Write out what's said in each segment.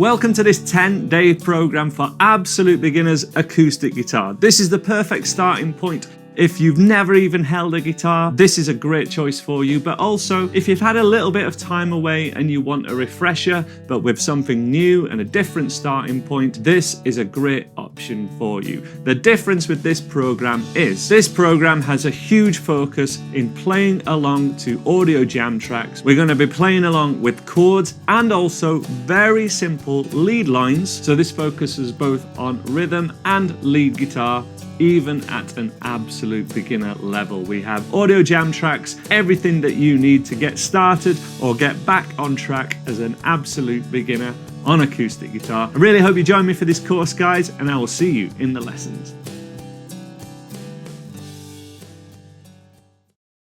Welcome to this 10-day program for absolute beginners acoustic guitar. This is the perfect starting point. If you've never even held a guitar, this is a great choice for you. But also, if you've had a little bit of time away and you want a refresher, but with something new and a different starting point, this is a great option for you. The difference with this program is this program has a huge focus in playing along to audio jam tracks. We're going to be playing along with chords and also very simple lead lines. So this focuses both on rhythm and lead guitar, even at an absolute beginner level. We have audio jam tracks, everything that you need to get started or get back on track as an absolute beginner on acoustic guitar. I really hope you join me for this course, guys, and I will see you in the lessons.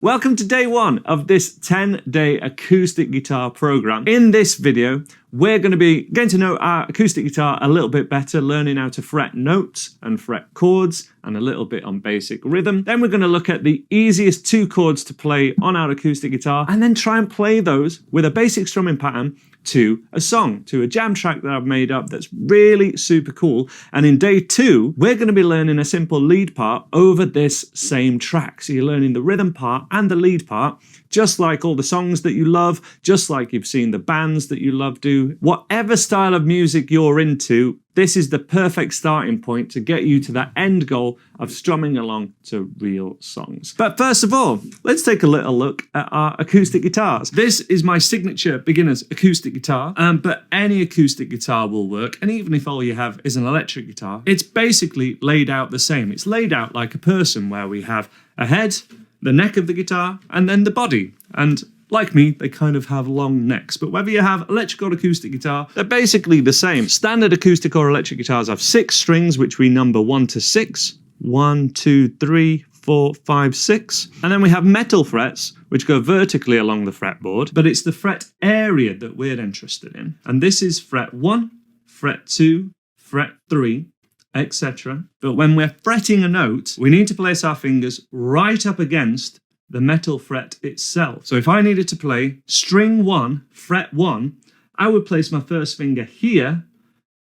Welcome to day one of this 10-day acoustic guitar program. In this video, we're going to be getting to know our acoustic guitar a little bit better, learning how to fret notes and fret chords and a little bit on basic rhythm. Then we're going to look at the easiest two chords to play on our acoustic guitar and then try and play those with a basic strumming pattern to a song, to a jam track that I've made up that's really super cool. And in day two, we're going to be learning a simple lead part over this same track. So you're learning the rhythm part and the lead part, just like all the songs that you love, just like you've seen the bands that you love do. Whatever style of music you're into, this is the perfect starting point to get you to that end goal of strumming along to real songs. But first of all, let's take a little look at our acoustic guitars. This is my signature beginner's acoustic guitar, but any acoustic guitar will work. And even if all you have is an electric guitar, it's basically laid out the same. It's laid out like a person where we have a head, the neck of the guitar, and then the body. And like me, they kind of have long necks, but whether you have electric or acoustic guitar, they're basically the same. Standard acoustic or electric guitars have 6 strings, which we number 1 to 6. 1, 2, 3, 4, 5, 6. And then we have metal frets, which go vertically along the fretboard, but it's the fret area that we're interested in. And this is fret 1, fret 2, fret 3, etc. But when we're fretting a note, we need to place our fingers right up against the metal fret itself. So if I needed to play string 1, fret 1, I would place my first finger here,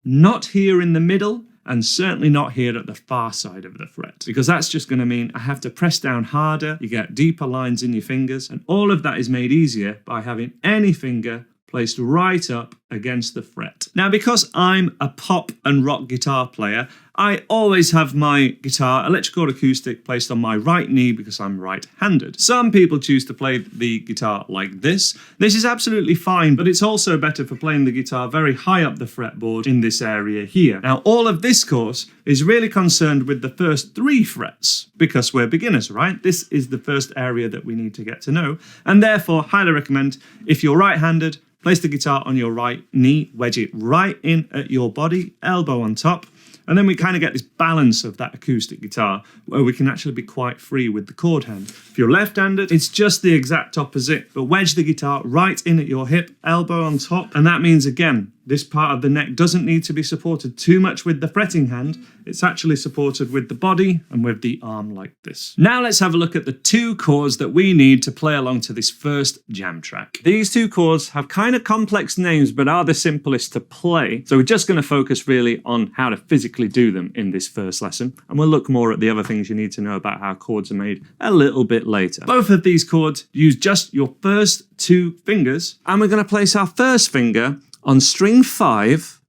not here in the middle, and certainly not here at the far side of the fret, because that's just going to mean I have to press down harder, you get deeper lines in your fingers, and all of that is made easier by having any finger placed right up against the fret. Now, because I'm a pop and rock guitar player, I always have my guitar, electric or acoustic, placed on my right knee because I'm right-handed. Some people choose to play the guitar like this. This is absolutely fine, but it's also better for playing the guitar very high up the fretboard in this area here. Now, all of this course is really concerned with the first 3 frets because we're beginners, right? This is the first area that we need to get to know, and therefore, highly recommend, if you're right-handed, place the guitar on your right knee, wedge it right in at your body, elbow on top, and then we kind of get this balance of that acoustic guitar where we can actually be quite free with the chord hand. If you're left-handed, it's just the exact opposite, but wedge the guitar right in at your hip, elbow on top, and that means, again, this part of the neck doesn't need to be supported too much with the fretting hand. It's actually supported with the body and with the arm like this. Now let's have a look at the 2 chords that we need to play along to this first jam track. These 2 chords have kind of complex names, but are the simplest to play. So we're just going to focus really on how to physically do them in this first lesson. And we'll look more at the other things you need to know about how chords are made a little bit later. Both of these chords use just your first 2 fingers. And we're going to place our first finger on string 5,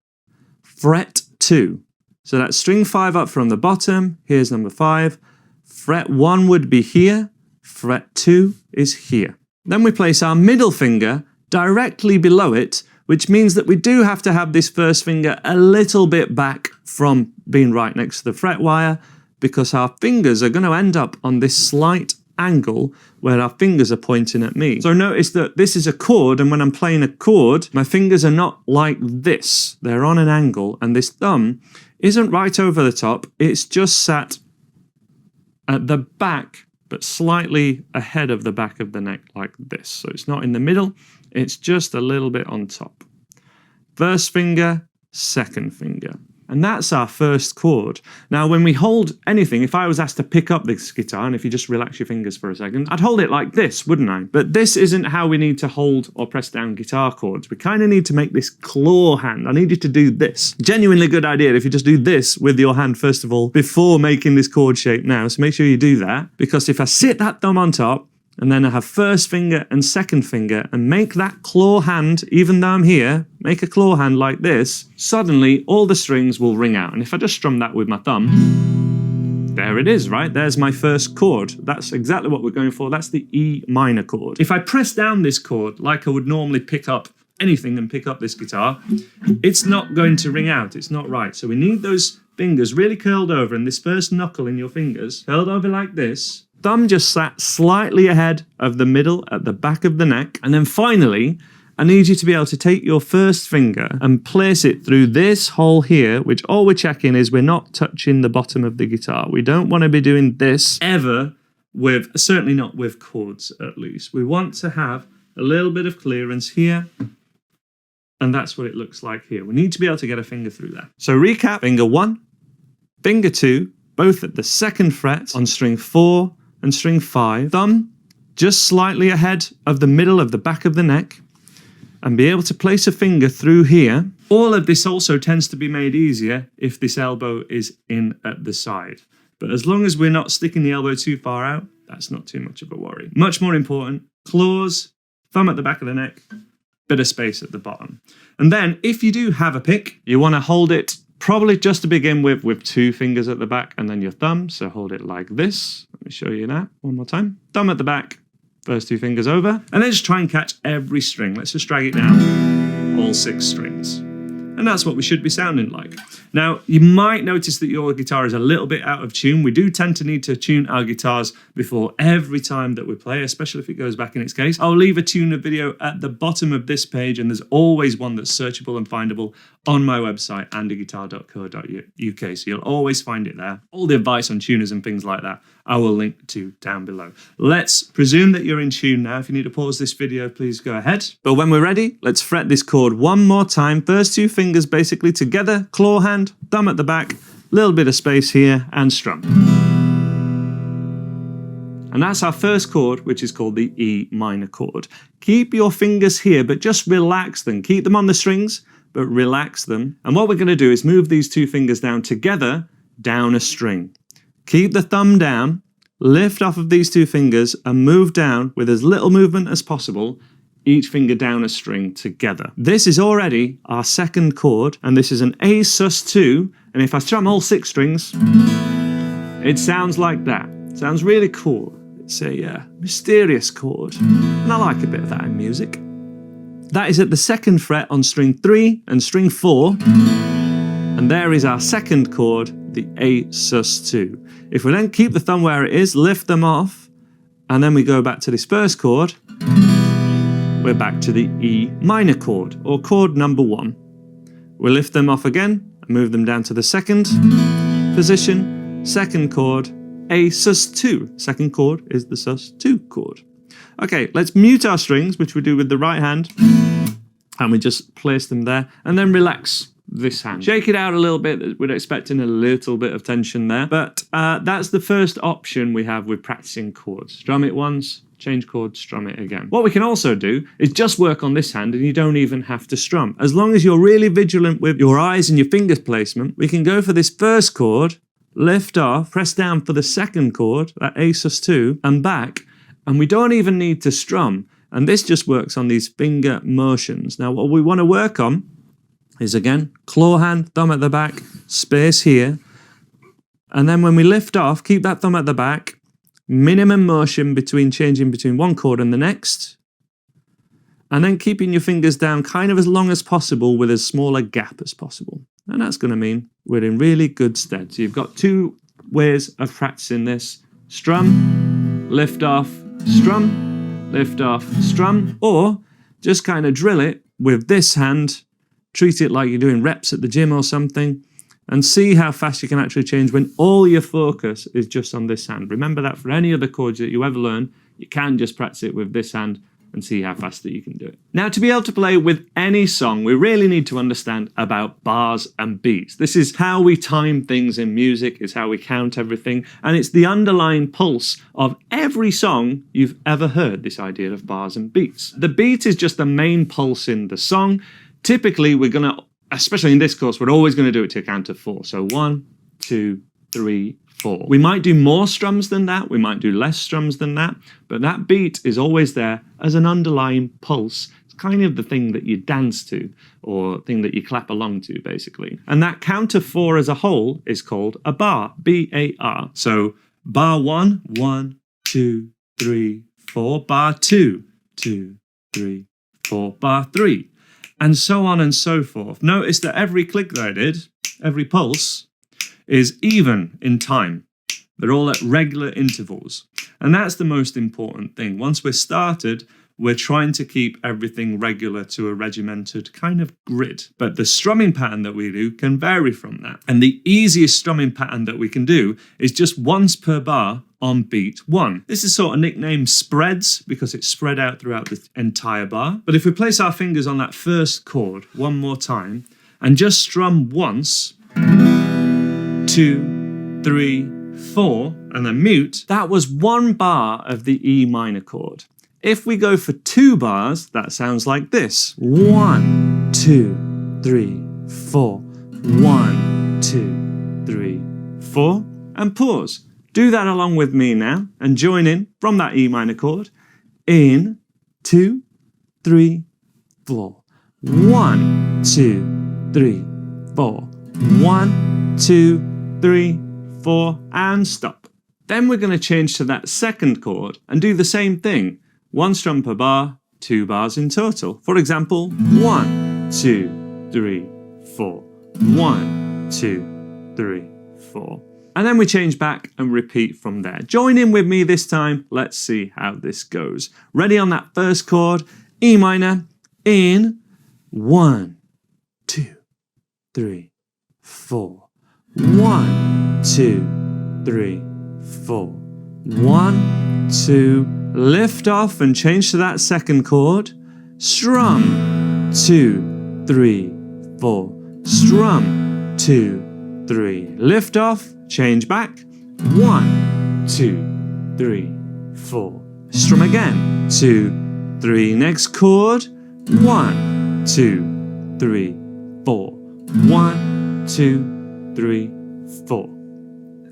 fret 2. So that's string 5 up from the bottom, here's number 5. Fret 1 would be here, fret 2 is here. Then we place our middle finger directly below it, which means that we do have to have this first finger a little bit back from being right next to the fret wire, because our fingers are going to end up on this slight angle where our fingers are pointing at me. So notice that this is a chord, and when I'm playing a chord, my fingers are not like this. They're on an angle, and this thumb isn't right over the top. It's just sat at the back, but slightly ahead of the back of the neck like this. So it's not in the middle, it's just a little bit on top. First finger, second finger. And that's our first chord. Now, when we hold anything, if I was asked to pick up this guitar, and if you just relax your fingers for a second, I'd hold it like this, wouldn't I? But this isn't how we need to hold or press down guitar chords. We kind of need to make this claw hand. I need you to do this. Genuinely good idea if you just do this with your hand, first of all, before making this chord shape now. So make sure you do that, because if I sit that thumb on top, and then I have first finger and second finger and make that claw hand, even though I'm here, make a claw hand like this, suddenly all the strings will ring out. And if I just strum that with my thumb, there it is, right? There's my first chord. That's exactly what we're going for. That's the E minor chord. If I press down this chord like I would normally pick up anything and pick up this guitar, it's not going to ring out. It's not right. So we need those fingers really curled over, and this first knuckle in your fingers curled over like this. Thumb just sat slightly ahead of the middle at the back of the neck. And then finally, I need you to be able to take your first finger and place it through this hole here, which all we're checking is we're not touching the bottom of the guitar. We don't want to be doing this ever with, certainly not with chords at least. We want to have a little bit of clearance here. And that's what it looks like here. We need to be able to get a finger through there. So recap, finger 1, finger 2, both at the 2nd fret on string 4, and string 5, thumb just slightly ahead of the middle of the back of the neck, and be able to place a finger through here. All of this also tends to be made easier if this elbow is in at the side. But as long as we're not sticking the elbow too far out, that's not too much of a worry. Much more important, claws, thumb at the back of the neck, bit of space at the bottom. And then if you do have a pick, you want to hold it probably just to begin with 2 fingers at the back and then your thumb. So hold it like this. Let me show you that one more time. Thumb at the back, first 2 fingers over. And then just try and catch every string. Let's just drag it down. All 6 strings. And that's what we should be sounding like. Now, you might notice that your guitar is a little bit out of tune. We do tend to need to tune our guitars before every time that we play, especially if it goes back in its case. I'll leave a tuner video at the bottom of this page, and there's always one that's searchable and findable on my website, andyguitar.co.uk. So you'll always find it there. All the advice on tuners and things like that, I will link to down below. Let's presume that you're in tune now. If you need to pause this video, please go ahead. But when we're ready, let's fret this chord one more time. First 2 fingers basically together, claw hand, thumb at the back, little bit of space here, and strum. And that's our first chord, which is called the E minor chord. Keep your fingers here, but just relax them. Keep them on the strings, but relax them. And what we're going to do is move these 2 fingers down together, down a string. Keep the thumb down, lift off of these 2 fingers, and move down with as little movement as possible, each finger down a string together. This is already our 2nd chord, and this is an A sus2, and if I strum all 6 strings, it sounds like that. It sounds really cool. It's a mysterious chord, and I like a bit of that in music. That is at the 2nd fret on string 3 and string 4, and there is our 2nd chord, the A sus2. If we then keep the thumb where it is, lift them off, and then we go back to this first chord, we're back to the E minor chord, or chord number 1. We lift them off again, and move them down to the 2nd position, 2nd chord, A sus2. 2nd chord is the sus2 chord. Okay, let's mute our strings, which we do with the right hand, and we just place them there, and then relax this hand. Shake it out a little bit. We're expecting a little bit of tension there, but that's the first option we have with practicing chords. Strum it once, change chord, strum it again. What we can also do is just work on this hand, and you don't even have to strum. As long as you're really vigilant with your eyes and your fingers placement, we can go for this first chord, lift off, press down for the 2nd chord, that A sus2, and back, and we don't even need to strum. And this just works on these finger motions. Now, what we want to work on is, again, claw hand, thumb at the back, space here. And then when we lift off, keep that thumb at the back, minimum motion between changing between one chord and the next. And then keeping your fingers down kind of as long as possible with as small a gap as possible. And that's going to mean we're in really good stead. So you've got 2 ways of practicing this. Strum, lift off, strum, lift off, strum. Or just kind of drill it with this hand. Treat it like you're doing reps at the gym or something, and see how fast you can actually change when all your focus is just on this hand. Remember that for any other chords that you ever learn, you can just practice it with this hand and see how fast that you can do it. Now, to be able to play with any song, we really need to understand about bars and beats. This is how we time things in music, it's how we count everything, and it's the underlying pulse of every song you've ever heard, this idea of bars and beats. The beat is just the main pulse in the song. Typically, we're going to, especially in this course, we're always going to do it to a count of 4. So 1, 2, 3, 4. We might do more strums than that, we might do less strums than that, but that beat is always there as an underlying pulse. It's kind of the thing that you dance to, or thing that you clap along to, basically. And that count of 4 as a whole is called a bar, B-A-R. So bar 1, 1, 2, 3, 4. Bar 2, 2, 3, 4. Bar 3. And so on and so forth. Notice that every click that I did, every pulse, is even in time. They're all at regular intervals. And that's the most important thing. Once we're started, we're trying to keep everything regular to a regimented kind of grid. But the strumming pattern that we do can vary from that. And the easiest strumming pattern that we can do is just once per bar on beat 1. This is sort of nicknamed spreads because it's spread out throughout the entire bar. But if we place our fingers on that first chord one more time and just strum once, 2, 3, 4, and then mute, that was 1 bar of the E minor chord. If we go for 2 bars, that sounds like this. 1, 2, 3, 4. 1, 2, 3, 4. And pause. Do that along with me now and join in from that E minor chord. In, 2, 3, 4. 1, 2, 3, 4. 1, 2, 3, 4, and stop. Then we're going to change to that second chord and do the same thing. 1 strum per bar, 2 bars in total. For example, 1, 2, 3, 4. 1, 2, 3, 4. And then we change back and repeat from there. Join in with me this time. Let's see how this goes. Ready on that first chord, E minor, in, 1, 2, 3, 4. 1, 2, 3, 4. 1, 2, lift off and change to that second chord. Strum, 2, 3, 4. Strum, 2, 3. Lift off, change back. 1, 2, 3, 4. Strum again. 2, 3. Next chord. 1, 2, 3, 4. 1, 2, 3, 4.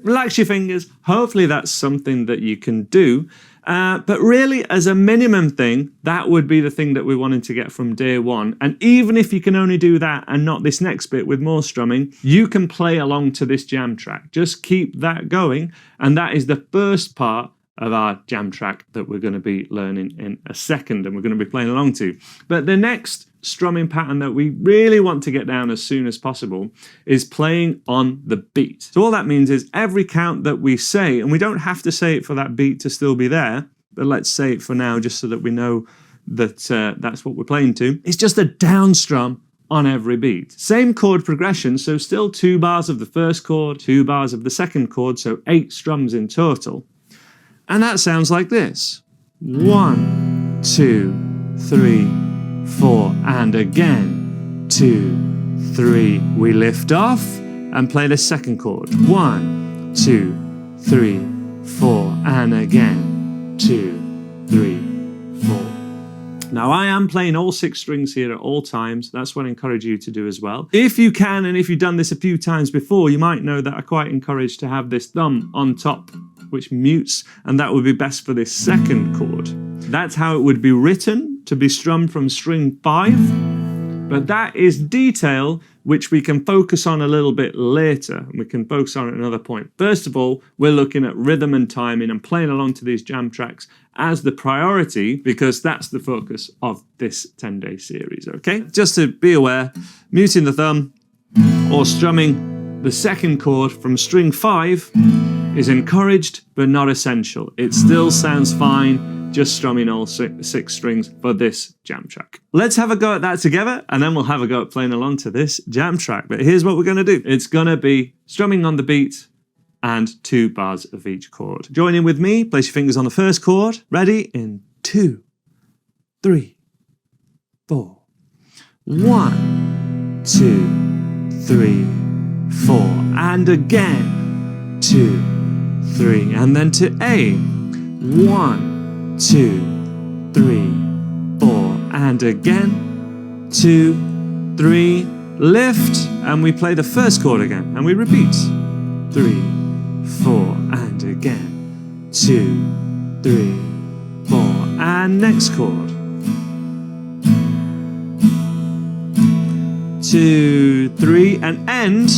Relax your fingers. Hopefully that's something that you can do. But really, as a minimum thing, that would be the thing that we wanted to get from day 1. And even if you can only do that and not this next bit with more strumming, you can play along to this jam track. Just keep that going. And that is the first part of our jam track that we're going to be learning in a second and we're going to be playing along to. But the next strumming pattern that we really want to get down as soon as possible is playing on the beat. So all that means is every count that we say, and we don't have to say it for that beat to still be there, but let's say it for now just so that we know that that's what we're playing to. It's just a down strum on every beat. Same chord progression, so still 2 bars of the first chord, 2 bars of the second chord, so 8 strums in total. And that sounds like this. 1, 2, 3, 4, and again. 2, 3. We lift off and play the second chord. 1, 2, 3, 4, and again. 2, 3, 4. Now I am playing all 6 strings here at all times. That's what I encourage you to do as well. If you can, and if you've done this a few times before, you might know that I quite encourage to have this thumb on top, which mutes, and that would be best for this second chord. That's how it would be written, to be strummed from string 5, but that is detail which we can focus on a little bit later, and we can focus on at another point. First of all, we're looking at rhythm and timing and playing along to these jam tracks as the priority, because that's the focus of this 10-day series, okay? Just to be aware, muting the thumb or strumming the second chord from string 5 is encouraged but not essential. It still sounds fine, just strumming all 6 strings for this jam track. Let's have a go at that together, and then we'll have a go at playing along to this jam track. But here's what we're going to do. It's going to be strumming on the beat and 2 bars of each chord. Join in with me, place your fingers on the first chord. Ready? In 2, 3, 4. 1, 2, 3, 4. And again. 2, 3. And then to A. 1, 2, 3, 4. And again. 2, 3. Lift. And we play the first chord again. And we repeat. 3, 4. And again. 2, 3, 4. And next chord. 2, 3, and end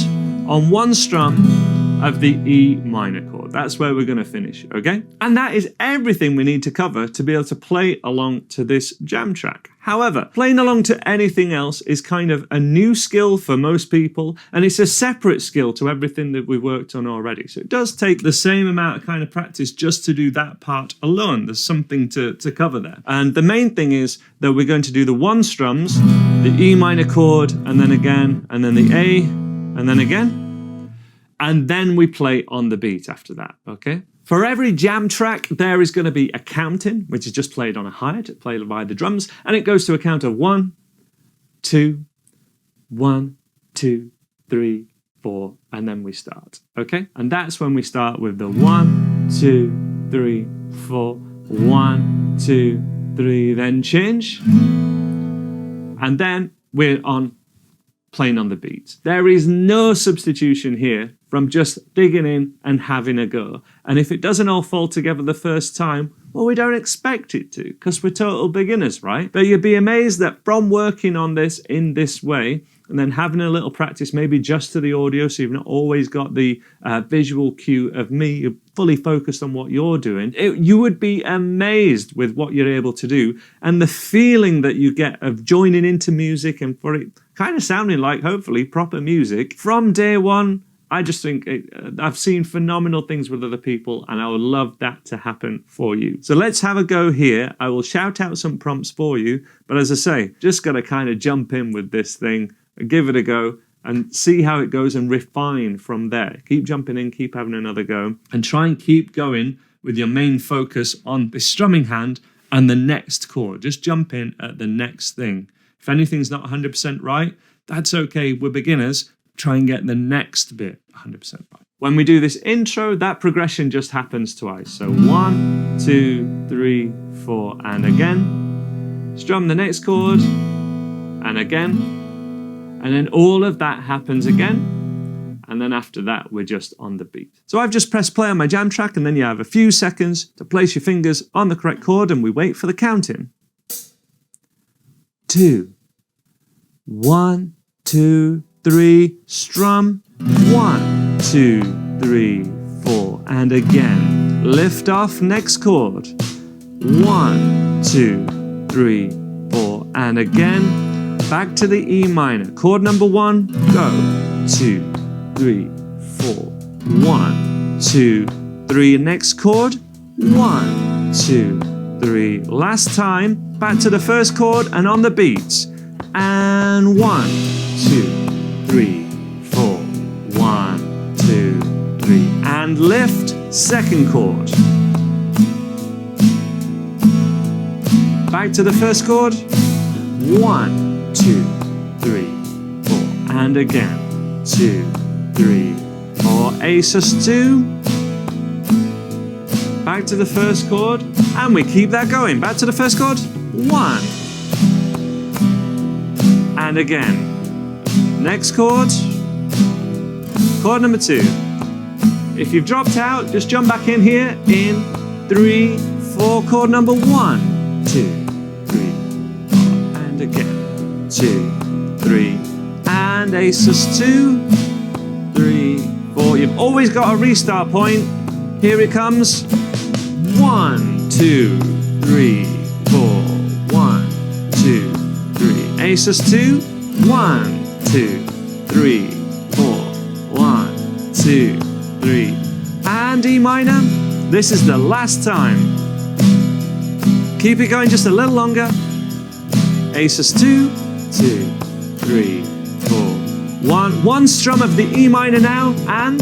on one strum of the E minor chord. That's where we're going to finish, okay? And that is everything we need to cover to be able to play along to this jam track. However, playing along to anything else is kind of a new skill for most people, and it's a separate skill to everything that we've worked on already. So it does take the same amount of kind of practice just to do that part alone. There's something to cover there. And the main thing is that we're going to do the one strums, the E minor chord, and then again, and then the A, and then again. And then we play on the beat after that, okay? For every jam track, there is going to be a counting, which is just played on a hi-hat, played by the drums, and it goes to a count of 1, 2, 1, 2, 3, 4, and then we start, okay? And that's when we start with the 1, 2, 3, 4, 1, 2, 3, then change, and then we're on playing on the beat. There is no substitution here from just digging in and having a go. And if it doesn't all fall together the first time, well, we don't expect it to, because we're total beginners, right? But you'd be amazed that from working on this in this way, and then having a little practice, maybe just to the audio, so you've not always got the visual cue of me, you're fully focused on what you're doing, you would be amazed with what you're able to do, and the feeling that you get of joining into music and for it kind of sounding like, hopefully, proper music. From day one, I just think I've seen phenomenal things with other people, and I would love that to happen for you. So let's have a go here. I will shout out some prompts for you, but as I say, just got to kind of jump in with this thing and give it a go and see how it goes and refine from there. Keep jumping in, keep having another go, and try and keep going with your main focus on the strumming hand and the next chord. Just jump in at the next thing. If anything's not 100% right, that's okay. We're beginners. Try and get the next bit 100% right. When we do this intro, that progression just happens twice. So 1, 2, 3, 4, and again. Strum the next chord, and again. And then all of that happens again. And then after that, we're just on the beat. So I've just pressed play on my jam track, and then you have a few seconds to place your fingers on the correct chord, and we wait for the counting. 2, 1, 2, 3, strum, 1, 2, 3, 4, and again, lift off, next chord, 1, 2, 3, 4, and again, back to the E minor, chord number 1, go, 2, 3, 4, 1, 2, 3, next chord, 1, 2, 3, last time, back to the first chord and on the beats, and 1, 2, 3, 4, 1, 2, 3, and lift, second chord. Back to the first chord, 1, 2, 3, 4, and again, 2, 3, 4, A sus2, back to the first chord, and we keep that going. Back to the first chord, 1, and again. Next chord, chord number 2. If you've dropped out, just jump back in here in 3, 4, chord number 1, 2, 3, 4, and again, 2, 3, and A sus2, 3, 4. You've always got a restart point. Here it comes. 1, 2, 3, 4, 1, 2, 3. A sus2, 1, 2, 3, 4, 1, 2, 3, and E minor. This is the last time. Keep it going just a little longer. A sus2, 2, 3, 4, 1. One strum of the E minor now, and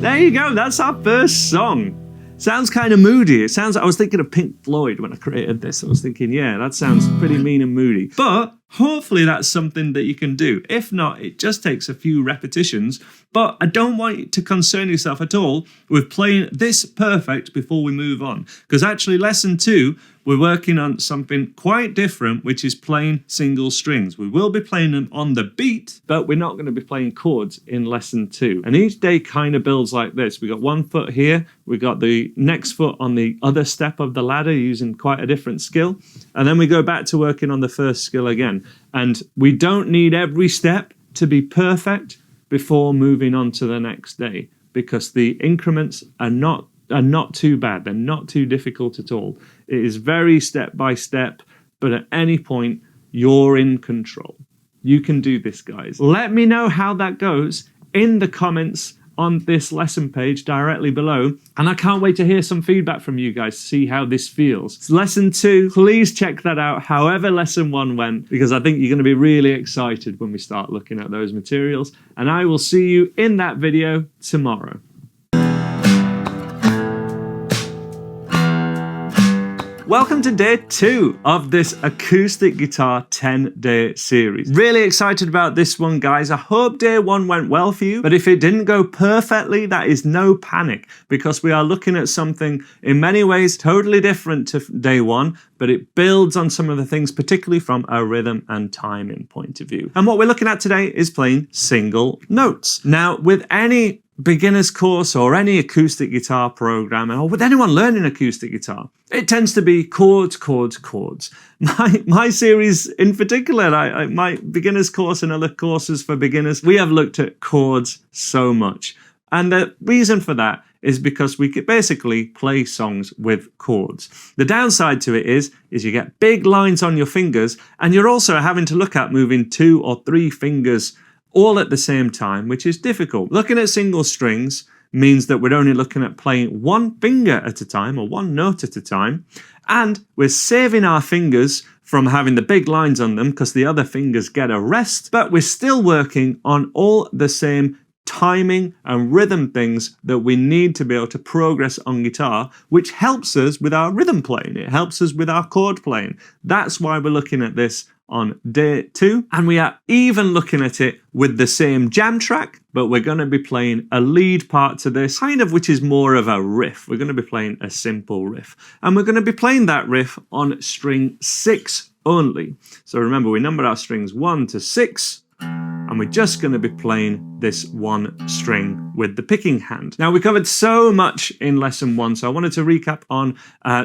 there you go. That's our first song. Sounds kind of moody. It sounds, I was thinking of Pink Floyd when I created this. I was thinking, yeah, that sounds pretty mean and moody. But hopefully that's something that you can do. If not, it just takes a few repetitions. But I don't want you to concern yourself at all with playing this perfect before we move on. Because actually lesson 2, we're working on something quite different, which is playing single strings. We will be playing them on the beat, but we're not going to be playing chords in lesson 2. And each day kind of builds like this. We got one foot here. We got the next foot on the other step of the ladder using quite a different skill. And then we go back to working on the first skill again. And we don't need every step to be perfect before moving on to the next day, because the increments are not too bad. They're not too difficult at all. It is very step by step, but at any point, you're in control. You can do this, guys. Let me know how that goes in the comments on this lesson page directly below. And I can't wait to hear some feedback from you guys to see how this feels. It's lesson 2, please check that out however lesson 1 went, because I think you're going to be really excited when we start looking at those materials. And I will see you in that video tomorrow. Welcome to day 2 of this acoustic guitar 10-day series. Really excited about this one, guys. I hope day 1 went well for you, but if it didn't go perfectly, that is no panic, because we are looking at something in many ways totally different to day 1, but it builds on some of the things, particularly from a rhythm and timing point of view. And what we're looking at today is playing single notes. Now, with any beginner's course or any acoustic guitar program, or with anyone learning acoustic guitar, it tends to be chords, chords, chords. My series in particular, my beginner's course and other courses for beginners, we have looked at chords so much. And the reason for that is because we could basically play songs with chords. The downside to it is you get big lines on your fingers, and you're also having to look at moving 2 or 3 fingers all at the same time, which is difficult. Looking at single strings means that we're only looking at playing 1 finger at a time, or 1 note at a time, and we're saving our fingers from having the big lines on them because the other fingers get a rest, but we're still working on all the same timing and rhythm things that we need to be able to progress on guitar, which helps us with our rhythm playing. It helps us with our chord playing. That's why we're looking at this on day 2, and we are even looking at it with the same jam track, but we're going to be playing a lead part to this, kind of, which is more of a riff. We're going to be playing a simple riff, and we're going to be playing that riff on string 6 only. So remember, we number our strings 1 to 6, and we're just going to be playing this 1 string with the picking hand. Now, we covered so much in lesson 1, so I wanted to recap on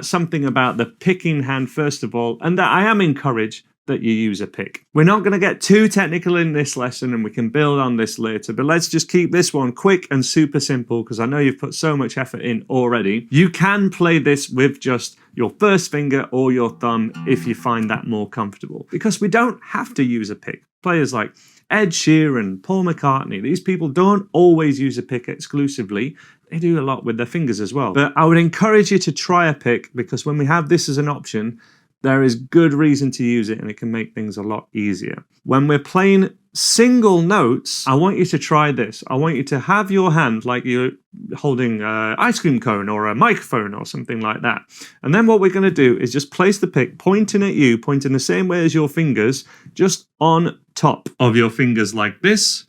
something about the picking hand first of all, and that I am encouraged that you use a pick. We're not going to get too technical in this lesson, and we can build on this later, but let's just keep this one quick and super simple, because I know you've put so much effort in already. You can play this with just your first finger or your thumb if you find that more comfortable, because we don't have to use a pick. Players like Ed Sheeran, Paul McCartney, these people don't always use a pick exclusively. They do a lot with their fingers as well. But I would encourage you to try a pick, because when we have this as an option, there is good reason to use it, and it can make things a lot easier. When we're playing single notes, I want you to try this. I want you to have your hand like you're holding an ice cream cone or a microphone or something like that. And then what we're going to do is just place the pick pointing at you, pointing the same way as your fingers, just on top of your fingers like this.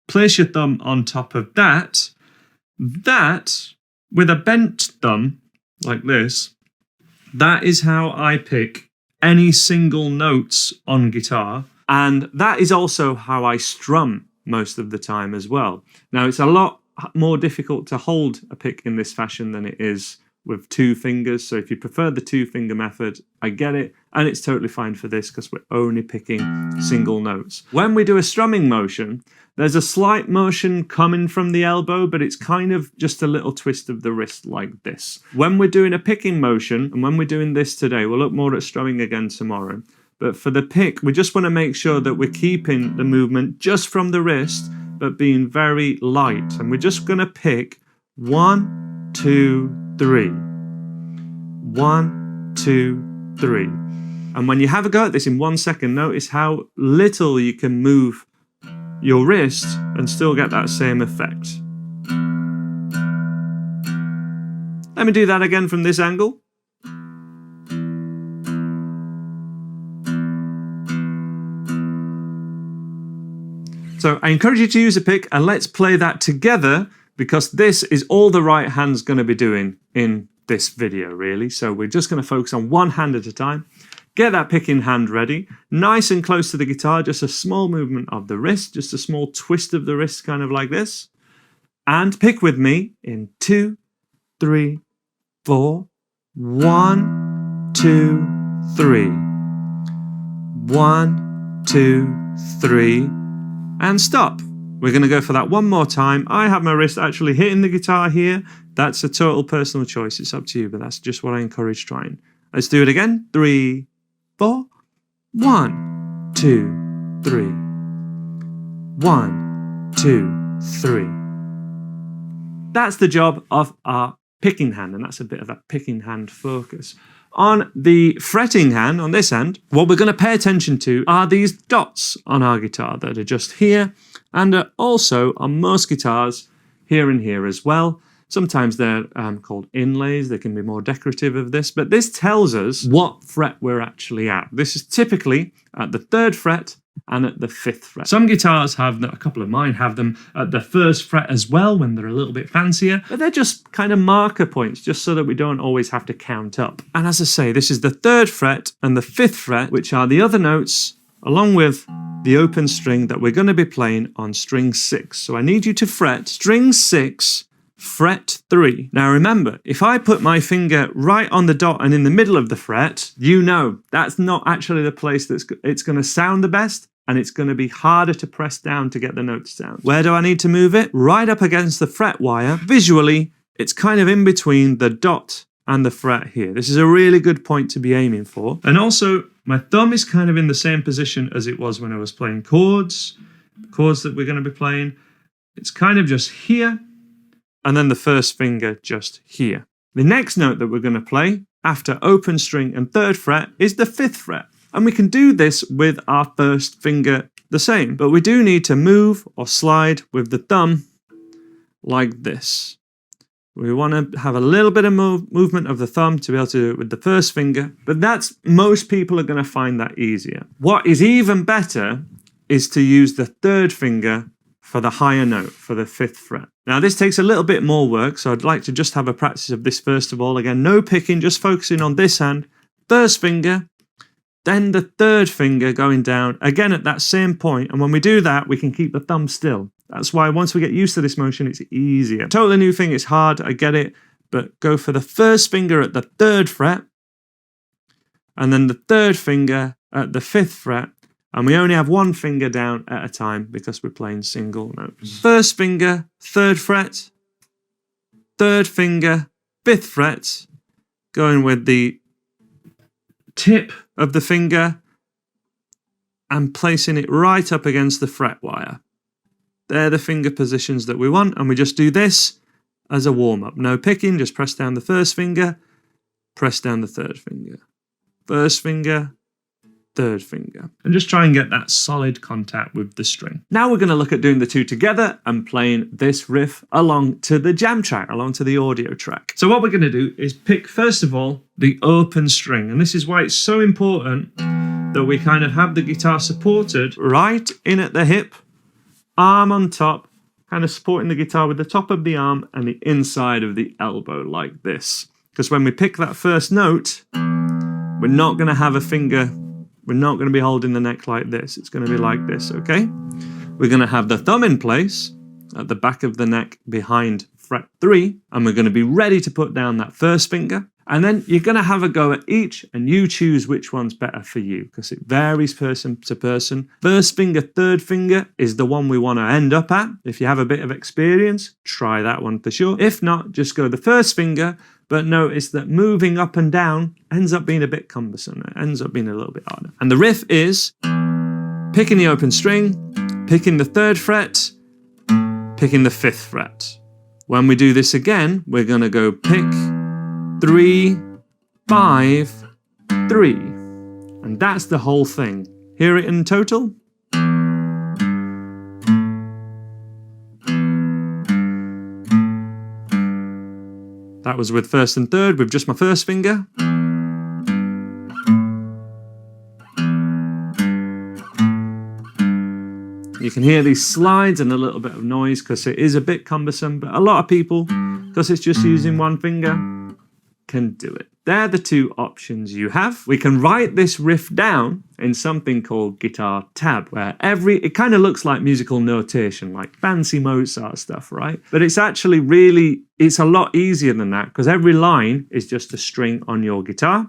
Place your thumb on top of that. That, with a bent thumb like this, that is how I pick any single notes on guitar, and that is also how I strum most of the time as well. Now, it's a lot more difficult to hold a pick in this fashion than it is with 2 fingers, so if you prefer the 2-finger method, I get it, and it's totally fine for this because we're only picking single notes. When we do a strumming motion, there's a slight motion coming from the elbow, but it's kind of just a little twist of the wrist like this. When we're doing a picking motion, and when we're doing this today, we'll look more at strumming again tomorrow, but for the pick, we just want to make sure that we're keeping the movement just from the wrist, but being very light, and we're just going to pick 1, 2, 3. 1, 2, 3. And when you have a go at this in 1 second, notice how little you can move your wrist and still get that same effect. Let me do that again from this angle. So I encourage you to use a pick, and let's play that together, because this is all the right hand's going to be doing in this video, really. So we're just going to focus on one hand at a time. Get that picking hand ready, nice and close to the guitar, just a small movement of the wrist, just a small twist of the wrist, kind of like this. And pick with me in 2, 3, 4. 1, 2, 3. 1, 2, 3. And stop. We're going to go for that one more time. I have my wrist actually hitting the guitar here. That's a total personal choice. It's up to you, but that's just what I encourage trying. Let's do it again. 3, 4. 1, 2, 3. 1, 2, 3. That's the job of our picking hand, and that's a bit of that picking hand focus. On the fretting hand, on this hand, what we're going to pay attention to are these dots on our guitar that are just here, and are also on most guitars here and here as well. Sometimes they're called inlays. They can be more decorative of this, but this tells us what fret we're actually at. This is typically at the 3rd fret and at the 5th fret. Some guitars have, a couple of mine have them at the 1st fret as well when they're a little bit fancier, but they're just kind of marker points, just so that we don't always have to count up. And as I say, this is the 3rd fret and the 5th fret, which are the other notes, along with the open string that we're going to be playing on string 6. So I need you to fret string 6, fret 3. Now remember, if I put my finger right on the dot and in the middle of the fret, you know that's not actually the place it's going to sound the best, and it's going to be harder to press down to get the note to sound. Where do I need to move it? Right up against the fret wire. Visually, it's kind of in between the dot and the fret here. This is a really good point to be aiming for. And also, my thumb is kind of in the same position as it was when I was playing chords that we're going to be playing. It's kind of just here, and then the first finger just here. The next note that we're going to play after open string and 3rd fret is the 5th fret. And we can do this with our first finger the same, but we do need to move or slide with the thumb like this. We want to have a little bit of movement of the thumb to be able to do it with the first finger, but most people are going to find that easier. What is even better is to use the 3rd finger for the higher note, for the 5th fret. Now this takes a little bit more work, so I'd like to just have a practice of this first of all. Again, no picking, just focusing on this hand, first finger, then the 3rd finger going down, again at that same point. And when we do that, we can keep the thumb still. That's why once we get used to this motion, it's easier. Totally new thing, it's hard, I get it, but go for the first finger at the 3rd fret, and then the 3rd finger at the 5th fret, and we only have one finger down at a time because we're playing single notes. First finger, 3rd fret, 3rd finger, 5th fret, going with the tip of the finger and placing it right up against the fret wire. They're the finger positions that we want, and we just do this as a warm-up. No picking, just press down the first finger, press down the 3rd finger. First finger, 3rd finger. And just try and get that solid contact with the string. Now we're going to look at doing the two together and playing this riff along to the jam track, along to the audio track. So what we're going to do is pick, first of all, the open string. And this is why it's so important that we kind of have the guitar supported right in at the hip, arm on top, kind of supporting the guitar with the top of the arm and the inside of the elbow like this. Because when we pick that first note, we're not going to have a finger, we're not going to be holding the neck like this. It's going to be like this, okay? We're going to have the thumb in place at the back of the neck behind fret 3, and we're going to be ready to put down that first finger. And then you're going to have a go at each, and you choose which one's better for you, because it varies person to person. First finger, 3rd finger is the one we want to end up at. If you have a bit of experience, try that one for sure. If not, just go the first finger, but notice that moving up and down ends up being a bit cumbersome. It ends up being a little bit harder. And the riff is picking the open string, picking the 3rd fret, picking the 5th fret. When we do this again, we're going to go pick 3, 5, 3. And that's the whole thing. Hear it in total. That was with first and third with just my first finger. You can hear these slides and a little bit of noise because it is a bit cumbersome, but a lot of people, because it's just using one finger, can do it. They're the two options you have. We can write this riff down in something called guitar tab, where it kind of looks like musical notation, like fancy Mozart stuff, right? But it's actually it's a lot easier than that because every line is just a string on your guitar.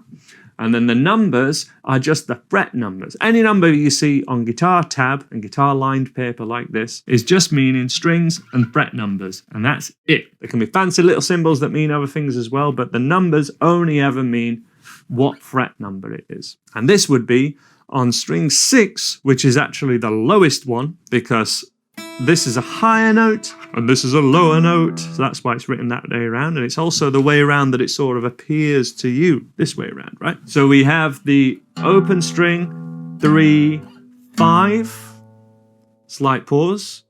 And then the numbers are just the fret numbers. Any number you see on guitar tab and guitar lined paper like this is just meaning strings and fret numbers. And that's it. There can be fancy little symbols that mean other things as well, but the numbers only ever mean what fret number it is. And this would be on string 6, which is actually the lowest one because this is a higher note and this is a lower note. So that's why it's written that way around. And it's also the way around that it sort of appears to you, this way around, right? So we have the open string 3, 5, slight pause,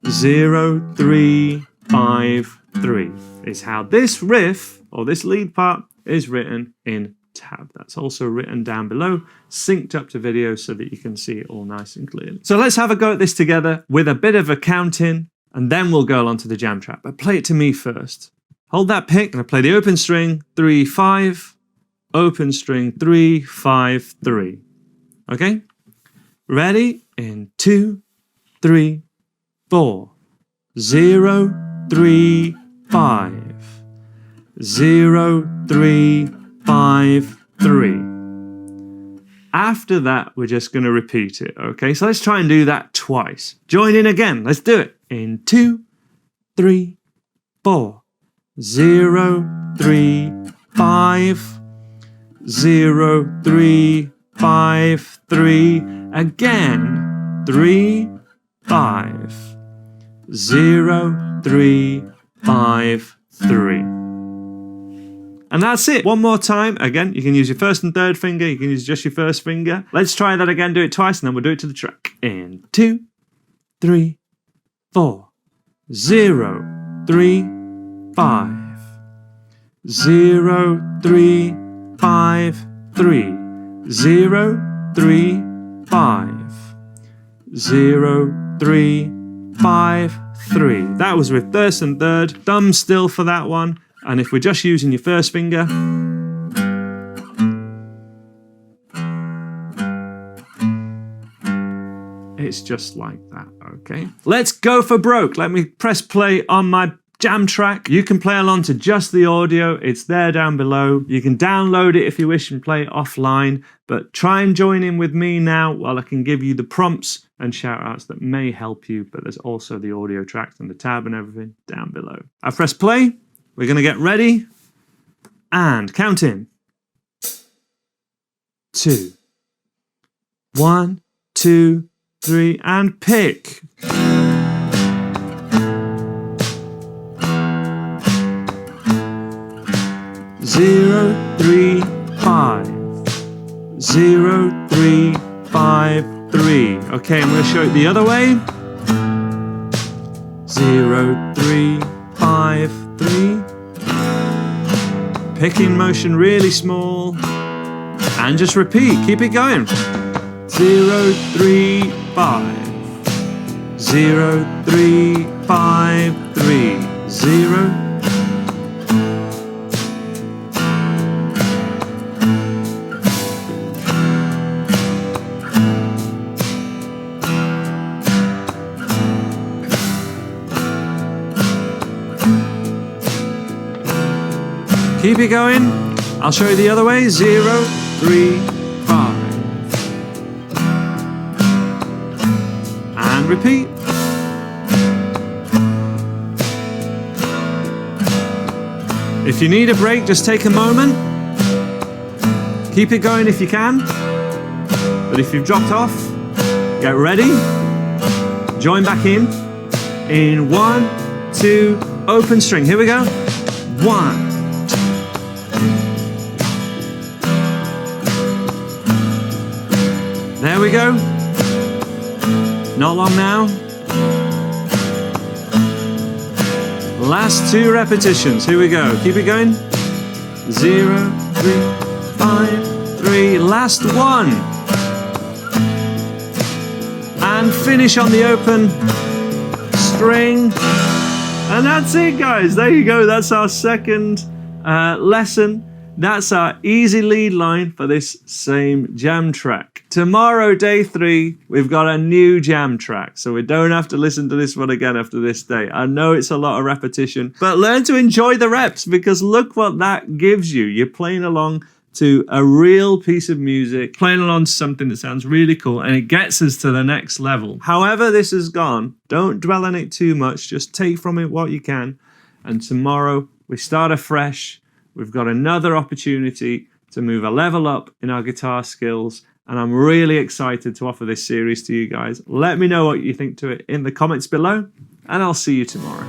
0, 3, 5, 3 is how this riff or this lead part is written in tab. That's also written down below, synced up to video so that you can see it all nice and clearly. So let's have a go at this together with a bit of a counting and then we'll go on to the jam track. But play it to me first. Hold that pick and I play the open string 3, 5, open string 3, 5, 3. Okay? Ready? In 2, 3, 4. 0, 3, 5. 0, 3, 5, 3. After that, we're just going to repeat it, okay? So let's try and do that twice. Join in again. Let's do it. In 2, 3, 4. 0, 3, 5. 0, 3, 5, 3. Again. 3, 5. 0, 3, 5, 3. And that's it. One more time. Again, you can use your first and third finger. You can use just your first finger. Let's try that again. Do it twice, and then we'll do it to the track. In 2, 3, 4. 0, 3, 5. 0, 3, 5, 3. 0, 3, 5. 0, 3, 5, 3. That was with first and third. Thumb still for that one. And if we're just using your first finger, it's just like that, okay? Let's go for broke. Let me press play on my jam track. You can play along to just the audio. It's there down below. You can download it if you wish and play it offline, but try and join in with me now while I can give you the prompts and shout outs that may help you, but there's also the audio tracks and the tab and everything down below. I've pressed play. We're going to get ready and count in. 2. 1, 2, 3, and pick. 0, 3, 5. 0, 3, 5, 3. Okay, I'm going to show it the other way. 0, 3, 5, 3. Picking motion really small. And just repeat. Keep it going. 0, 3, 5. 0, 3, 5, 3. 0. Keep it going. I'll show you the other way. 0, 3, 5. And repeat. If you need a break, just take a moment. Keep it going if you can. But if you've dropped off, get ready. Join back in 1, 2, open string. Here we go. 1. There we go. Not long now. Last 2 repetitions. Here we go. Keep it going. 0, 3, 5, 3. Last 1. And finish on the open string. And that's it, guys. There you go. That's our second lesson. That's our easy lead line for this same jam track. Tomorrow, day 3, we've got a new jam track, so we don't have to listen to this one again after this day. I know it's a lot of repetition, but learn to enjoy the reps, because look what that gives you. You're playing along to a real piece of music, playing along to something that sounds really cool, and it gets us to the next level. However this has gone, don't dwell on it too much. Just take from it what you can, and tomorrow we start afresh. We've got another opportunity to move a level up in our guitar skills, and I'm really excited to offer this series to you guys. Let me know what you think to it in the comments below, and I'll see you tomorrow.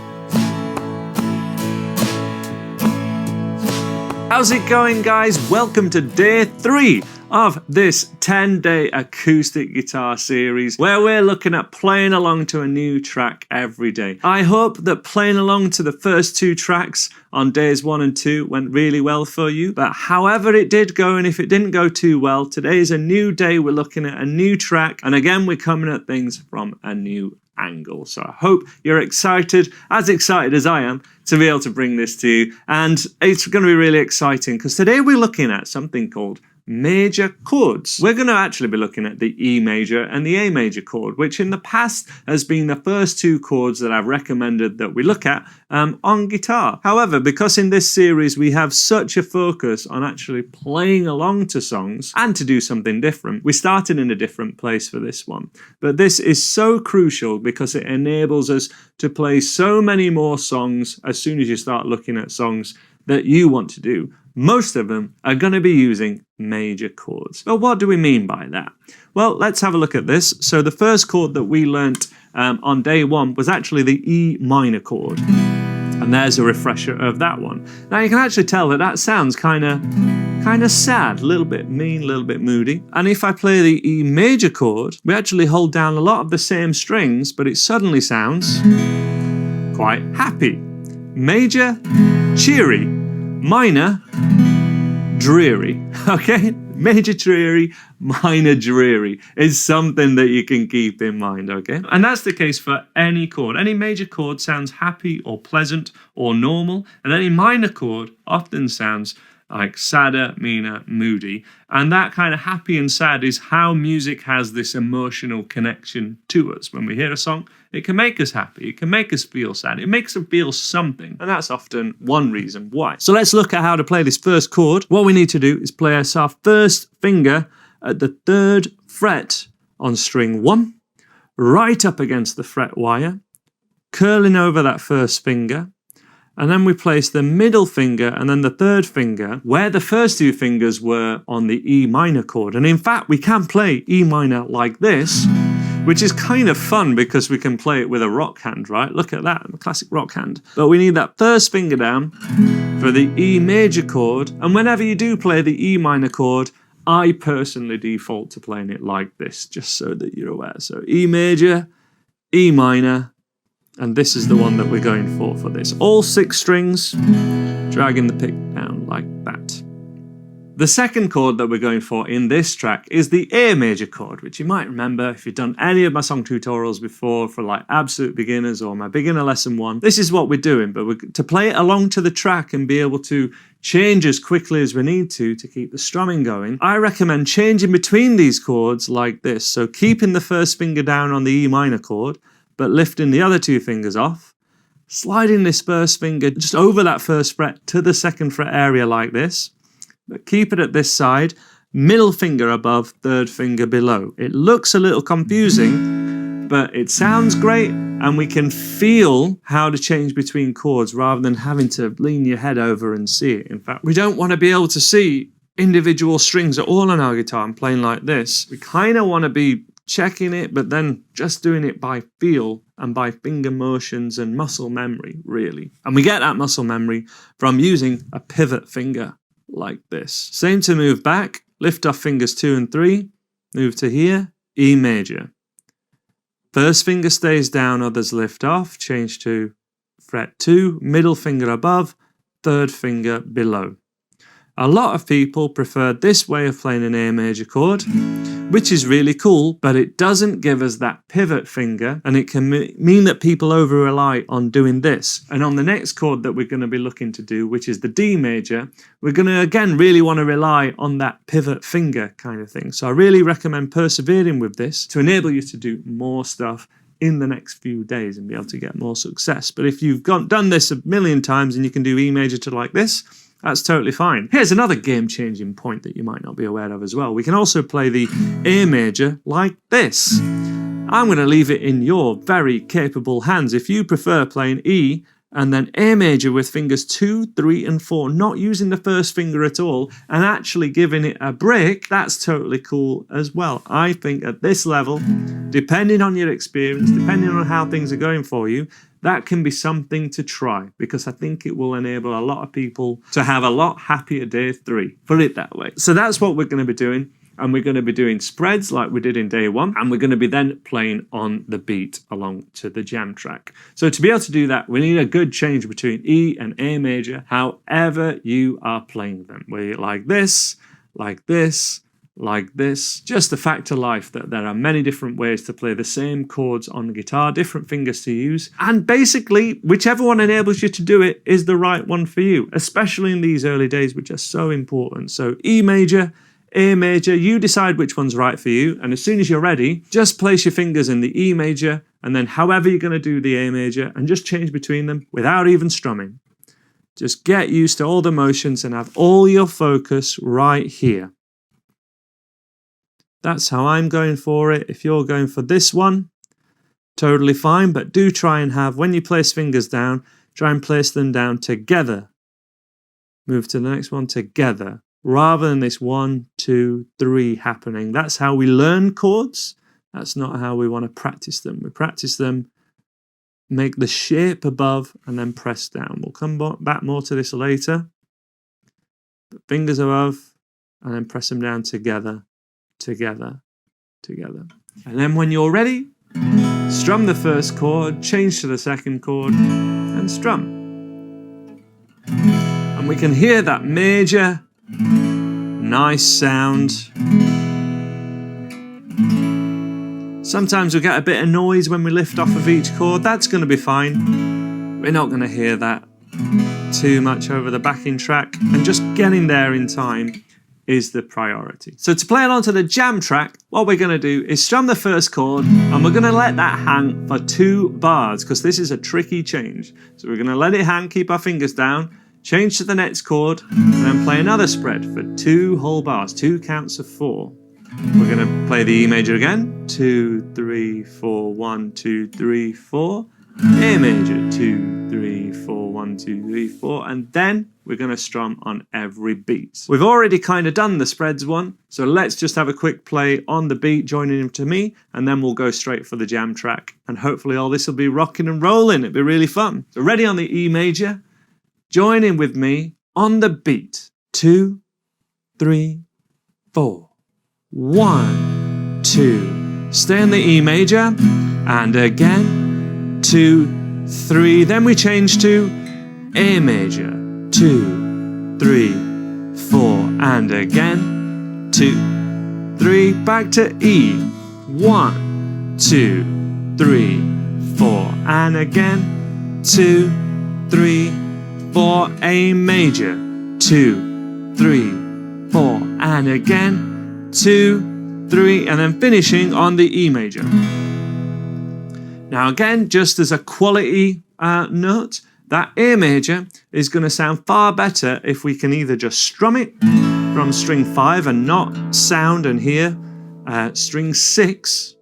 How's it going, guys? Welcome to day 3 of this 10-day acoustic guitar series, where we're looking at playing along to a new track every day. I hope that playing along to the first 2 tracks on days 1 and 2 went really well for you, but however it did go, and if it didn't go too well, today's a new day. We're looking at a new track, and again, we're coming at things from a new angle. So I hope you're excited as I am, to be able to bring this to you. And it's going to be really exciting, because today we're looking at something called major chords. We're going to actually be looking at the E major and the A major chord, which in the past has been the first 2 chords that I've recommended that we look at on guitar. However, because in this series we have such a focus on actually playing along to songs and to do something different, we started in a different place for this one. But this is so crucial because it enables us to play so many more songs as soon as you start looking at songs that you want to do. Most of them are going to be using major chords. But what do we mean by that? Well, let's have a look at this. So the first chord that we learnt on day 1 was actually the E minor chord. And there's a refresher of that one. Now you can actually tell that that sounds kind of sad, a little bit mean, a little bit moody. And if I play the E major chord, we actually hold down a lot of the same strings, but it suddenly sounds quite happy. Major, cheery. Minor, dreary. Okay? Major dreary, minor dreary is something that you can keep in mind, okay? And that's the case for any chord. Any major chord sounds happy or pleasant or normal, and any minor chord often sounds like sadder, meaner, moody. And that kind of happy and sad is how music has this emotional connection to us. When we hear a song, it can make us happy, it can make us feel sad, it makes us feel something. And that's often one reason why. So let's look at how to play this first chord. What we need to do is place our first finger at the 3rd fret on string 1, right up against the fret wire, curling over that first finger. And then we place the middle finger and then the 3rd finger where the first 2 fingers were on the E minor chord. And in fact, we can play E minor like this, which is kind of fun because we can play it with a rock hand, right? Look at that, a classic rock hand. But we need that first finger down for the E major chord. And whenever you do play the E minor chord, I personally default to playing it like this, just so that you're aware. So E major, E minor, and this is the one that we're going for this. All 6 strings, dragging the pick down like that. The second chord that we're going for in this track is the A major chord, which you might remember if you've done any of my song tutorials before for like absolute beginners or my beginner lesson 1. This is what we're doing, but to play it along to the track and be able to change as quickly as we need to keep the strumming going, I recommend changing between these chords like this. So keeping the first finger down on the E minor chord, but lifting the other 2 fingers off, sliding this first finger just over that 1st fret to the 2nd fret area like this, but keep it at this side, middle finger above, 3rd finger below. It looks a little confusing, but it sounds great, and we can feel how to change between chords rather than having to lean your head over and see it. In fact, we don't want to be able to see individual strings at all on our guitar and playing like this. We kind of want to be checking it, but then just doing it by feel and by finger motions and muscle memory, really. And we get that muscle memory from using a pivot finger like this. Same to move back, lift off fingers 2 and 3, move to here, E major. First finger stays down, others lift off, change to fret 2, middle finger above, third finger below. A lot of people prefer this way of playing an A major chord, which is really cool, but it doesn't give us that pivot finger, and it can mean that people over-rely on doing this. And on the next chord that we're going to be looking to do, which is the D major, we're going to again really want to rely on that pivot finger kind of thing. So I really recommend persevering with this to enable you to do more stuff in the next few days and be able to get more success. But if you've done this a million times and you can do E major to like this, that's totally fine. Here's another game-changing point that you might not be aware of as well. We can also play the A major like this. I'm going to leave it in your very capable hands. If you prefer playing E and then A major with fingers 2, 3, and 4, not using the first finger at all, and actually giving it a break, that's totally cool as well. I think at this level, depending on your experience, depending on how things are going for you, that can be something to try, because I think it will enable a lot of people to have a lot happier day 3. Put it that way. So that's what we're going to be doing. And we're going to be doing spreads like we did in day 1. And we're going to be then playing on the beat along to the jam track. So to be able to do that, we need a good change between E and A major, however you are playing them. Whether you like this, like this, like this. Just a fact of life that there are many different ways to play the same chords on the guitar, different fingers to use, and basically whichever one enables you to do it is the right one for you, especially in these early days, which are so important. So E major, A major, you decide which one's right for you, and as soon as you're ready, just place your fingers in the E major, and then however you're going to do the A major, and just change between them without even strumming. Just get used to all the motions and have all your focus right here. That's how I'm going for it. If you're going for this one, totally fine, but do try and have, when you place fingers down, try and place them down together. Move to the next one together, rather than this 1, 2, 3 happening. That's how we learn chords. That's not how we want to practice them. We practice them, make the shape above, and then press down. We'll come back more to this later. But fingers above, and then press them down together. Together, together. And then when you're ready, strum the first chord, change to the second chord, and strum. And we can hear that major, nice sound. Sometimes we get a bit of noise when we lift off of each chord. That's going to be fine. We're not going to hear that too much over the backing track, and just getting there in time is the priority. So to play it onto the jam track, what we're going to do is strum the first chord, and we're going to let that hang for 2 bars, because this is a tricky change. So we're going to let it hang, keep our fingers down, change to the next chord, and then play another spread for 2 whole bars, 2 counts of 4. We're going to play the E major again, 2, 3, 4, 1, 2, 3, 4. A major, 2, 3, 4, 1, 2, 3, 4, and then we're going to strum on every beat. We've already kind of done the spreads one, so let's just have a quick play on the beat, joining him to me, and then we'll go straight for the jam track, and hopefully all this will be rocking and rolling. It'll be really fun. So ready on the E major, join in with me on the beat. 2, 3, 4. 1, 2. Stay on the E major, and again. 2, 3, then we change to A major, 2, 3, 4, and again, 2, 3, back to E, 1, 2, 3, 4, and again, 2, 3, 4, A major, 2, 3, 4, and again, 2, 3, and then finishing on the E major. Now again, just as a quality note, that A major is going to sound far better if we can either just strum it from string 5 and not sound and hear string 6,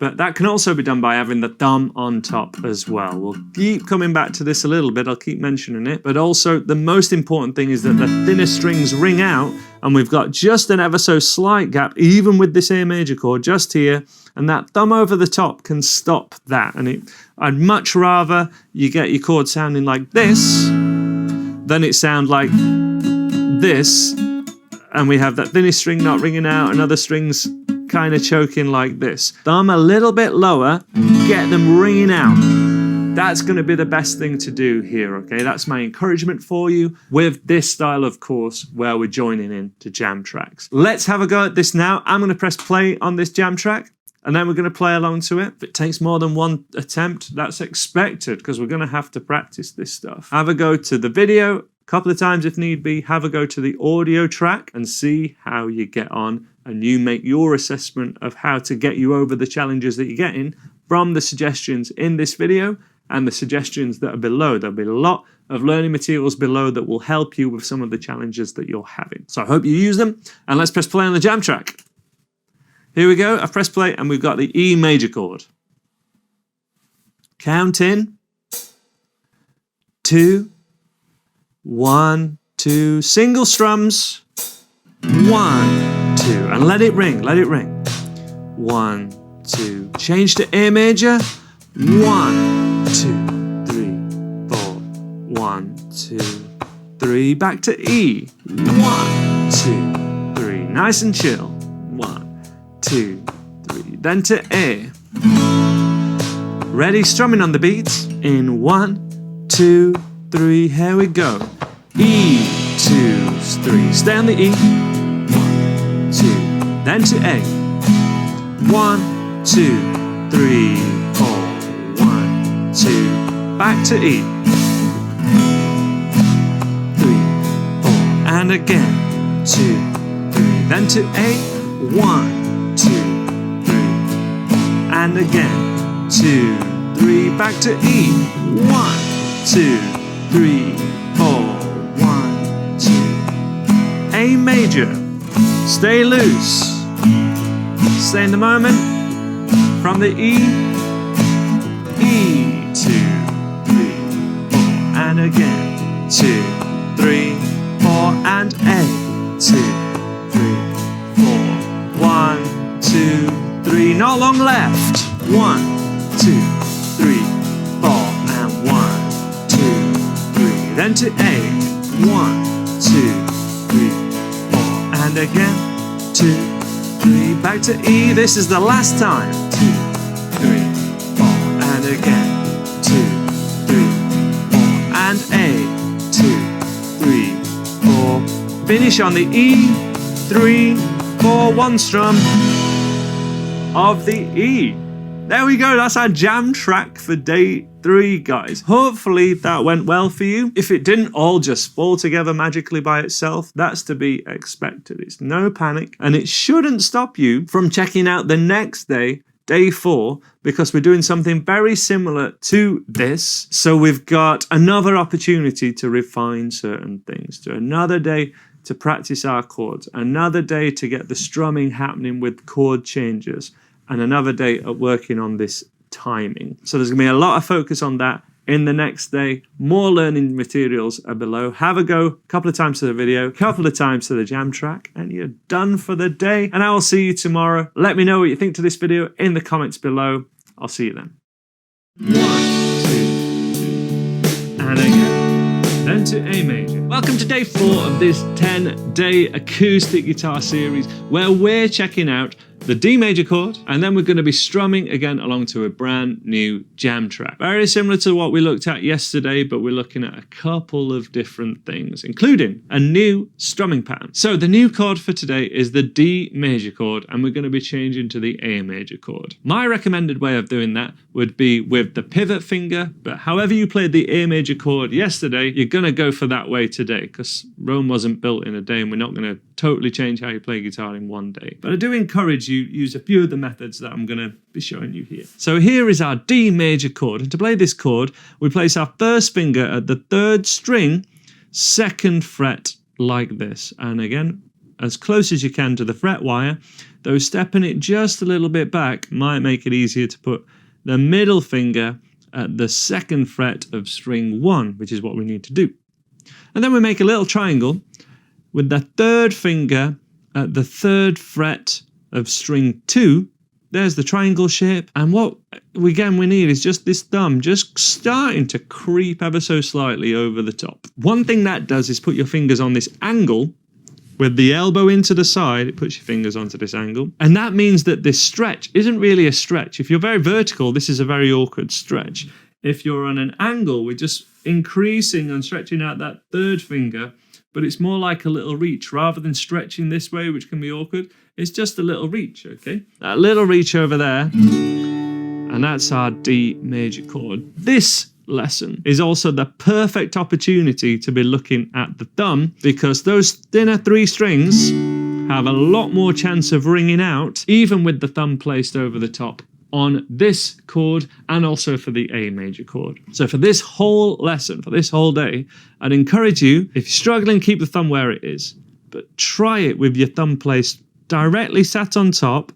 but that can also be done by having the thumb on top as well. We'll keep coming back to this a little bit, I'll keep mentioning it, but also the most important thing is that the thinner strings ring out, and we've got just an ever so slight gap, even with this A major chord, just here, and that thumb over the top can stop that. And I'd much rather you get your chord sounding like this than it sound like this, and we have that thinnest string not ringing out and other strings kind of choking like this. Thumb a little bit lower, get them ringing out. That's going to be the best thing to do here, okay? That's my encouragement for you with this style of course where we're joining in to jam tracks. Let's have a go at this now. I'm going to press play on this jam track, and then we're going to play along to it. If it takes more than one attempt, that's expected because we're going to have to practice this stuff. Have a go to the video a couple of times if need be. Have a go to the audio track and see how you get on, and you make your assessment of how to get you over the challenges that you're getting from the suggestions in this video and the suggestions that are below. There'll be a lot of learning materials below that will help you with some of the challenges that you're having. So I hope you use them, and let's press play on the jam track. Here we go. I've pressed play and we've got the E major chord. Count in. 2, 1, 2. Single strums. 1, 2. And let it ring. Let it ring. 1, 2. Change to A major. 1, 2, 3, 4. 1, 2, 3. Back to E. 1, 2, 3. Nice and chill. 1, 2, 3. Then to A. Ready? Strumming on the beats. In 1, 2, 3. Here we go. E, 2, 3. Stay on the E. 1, 2. Then to A. 1, 2, 3, 4. 1, 2. Back to E. 3, 4. And again. 2, 3. Then to A. 1, 2, 3. And again. 2, 3. Back to E. 1, 2, 3, 4. 1, 2. A major. Stay loose. Stay in the moment. From the E. E, 2, 3, 4. And again. 2, 3, 4. And A. 2, 3, 4. 1, 2, 3. Not long left. 1, 2, 3, 4. And 1, 2, 3. Then to A. 1, 2, 3, 4. And again. 2, 3. Back to E. This is the last time. 2, 3, 4. And again. 2, 3, 4. And A. 2, 3, 4. Finish on the E. 3, 4. 1 strum of the E. There we go. That's our jam track for day 3, guys. Hopefully that went well for you. If it didn't all just fall together magically by itself, that's to be expected. It's no panic, and it shouldn't stop you from checking out the next day, day 4, because we're doing something very similar to this. So we've got another opportunity to refine certain things, to another day to practice our chords, another day to get the strumming happening with chord changes, and another day at working on this timing. So there's going to be a lot of focus on that in the next day. More learning materials are below. Have a go a couple of times to the video, a couple of times to the jam track, and you're done for the day. And I will see you tomorrow. Let me know what you think to this video in the comments below. I'll see you then. 1, 2, and again. Then to A major. Welcome to day 4 of this 10-day acoustic guitar series where we're checking out the D major chord, and then we're going to be strumming again along to a brand new jam track. Very similar to what we looked at yesterday, but we're looking at a couple of different things, including a new strumming pattern. So the new chord for today is the D major chord, and we're going to be changing to the A major chord. My recommended way of doing that would be with the pivot finger, but however you played the A major chord yesterday, you're going to go for that way today, because Rome wasn't built in a day, and we're not going to totally change how you play guitar in one day. But I do encourage you use a few of the methods that I'm going to be showing you here. So here is our D major chord, and to play this chord we place our first finger at the 3rd string, 2nd fret like this, and again as close as you can to the fret wire, though stepping it just a little bit back might make it easier to put the middle finger at the 2nd fret of string 1, which is what we need to do. And then we make a little triangle with the 3rd finger at the 3rd fret of string 2. There's the triangle shape, and what we need is just this thumb just starting to creep ever so slightly over the top. One thing that does is put your fingers on this angle with the elbow into the side. It puts your fingers onto this angle, and that means that this stretch isn't really a stretch. If you're very vertical, this is a very awkward stretch. If you're on an angle, we're just increasing and stretching out that third finger, but it's more like a little reach rather than stretching this way, which can be awkward. It's just a little reach, okay? That little reach over there, and that's our D major chord. This lesson is also the perfect opportunity to be looking at the thumb, because those thinner 3 strings have a lot more chance of ringing out, even with the thumb placed over the top on this chord and also for the A major chord. So for this whole lesson, for this whole day, I'd encourage you, if you're struggling, keep the thumb where it is, but try it with your thumb placed directly sat on top,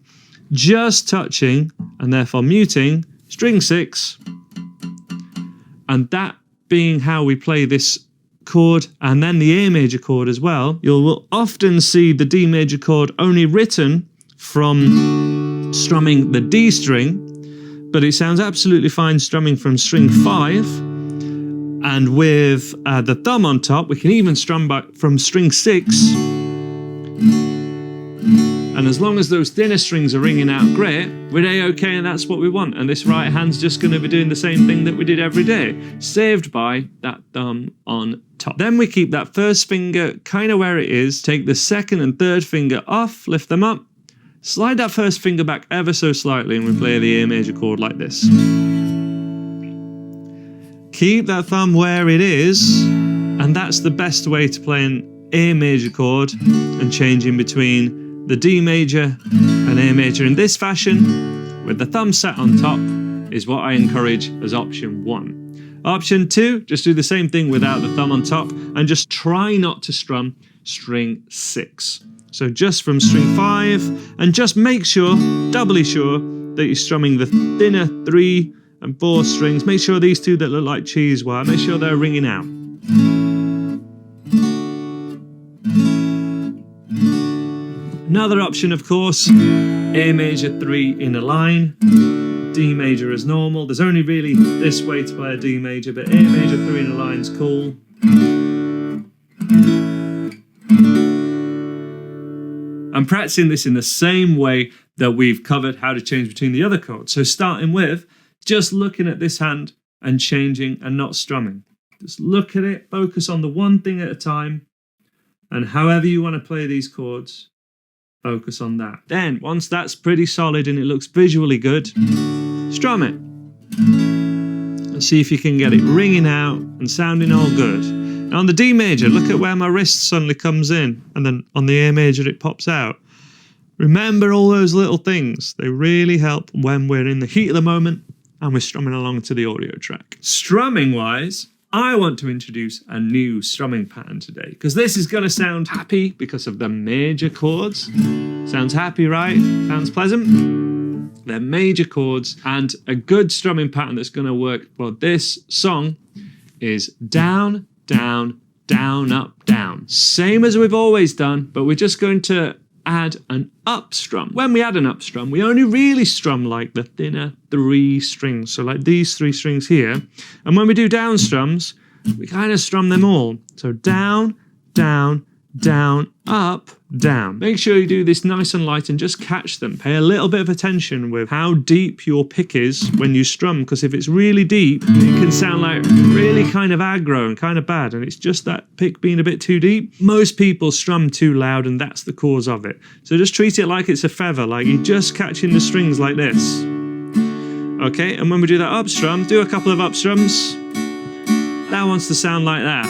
just touching and therefore muting string 6, and that being how we play this chord and then the A major chord as well. You'll often see the D major chord only written from strumming the D string, but it sounds absolutely fine strumming from string 5, and with the thumb on top we can even strum back from string 6, and as long as those thinner strings are ringing out great, we're A-okay, and that's what we want. And this right hand's just going to be doing the same thing that we did every day, saved by that thumb on top. Then we keep that first finger kind of where it is, take the second and third finger off, lift them up, slide that first finger back ever so slightly, and we play the A major chord like this. Keep that thumb where it is, and that's the best way to play an A major chord, and changing between the D major and A major in this fashion with the thumb set on top is what I encourage as option 1. Option 2, just do the same thing without the thumb on top and just try not to strum string 6. So just from string 5, and just make sure, doubly sure, that you're strumming the thinner 3 and 4 strings. Make sure these 2 that look like cheese wire, make sure they're ringing out. Another option, of course, A major 3 in a line, D major as normal. There's only really this way to play a D major, but A major 3 in a line's cool. I'm practicing this in the same way that we've covered how to change between the other chords. So starting with just looking at this hand and changing and not strumming. Just look at it, focus on the one thing at a time, and however you want to play these chords, focus on that. Then, once that's pretty solid and it looks visually good, strum it. And see if you can get it ringing out and sounding all good. Now on the D major, look at where my wrist suddenly comes in, and then on the A major it pops out. Remember all those little things. They really help when we're in the heat of the moment and we're strumming along to the audio track. Strumming wise, I want to introduce a new strumming pattern today, because this is going to sound happy because of the major chords. Sounds happy, right? Sounds pleasant? They're major chords, and a good strumming pattern that's going to work for this song is down, down, down, up, down. Same as we've always done, but we're just going to add an up strum. When we add an up strum, we only really strum like the thinner 3 strings, so like these 3 strings here. And when we do down strums, we kind of strum them all. So down, down, down, up, down. Make sure you do this nice and light and just catch them. Pay a little bit of attention with how deep your pick is when you strum, because if it's really deep, it can sound like really kind of aggro and kind of bad, and it's just that pick being a bit too deep. Most people strum too loud, and that's the cause of it. So just treat it like it's a feather, like you're just catching the strings like this. Okay, and when we do that up strum, do a couple of up strums. That wants to sound like that.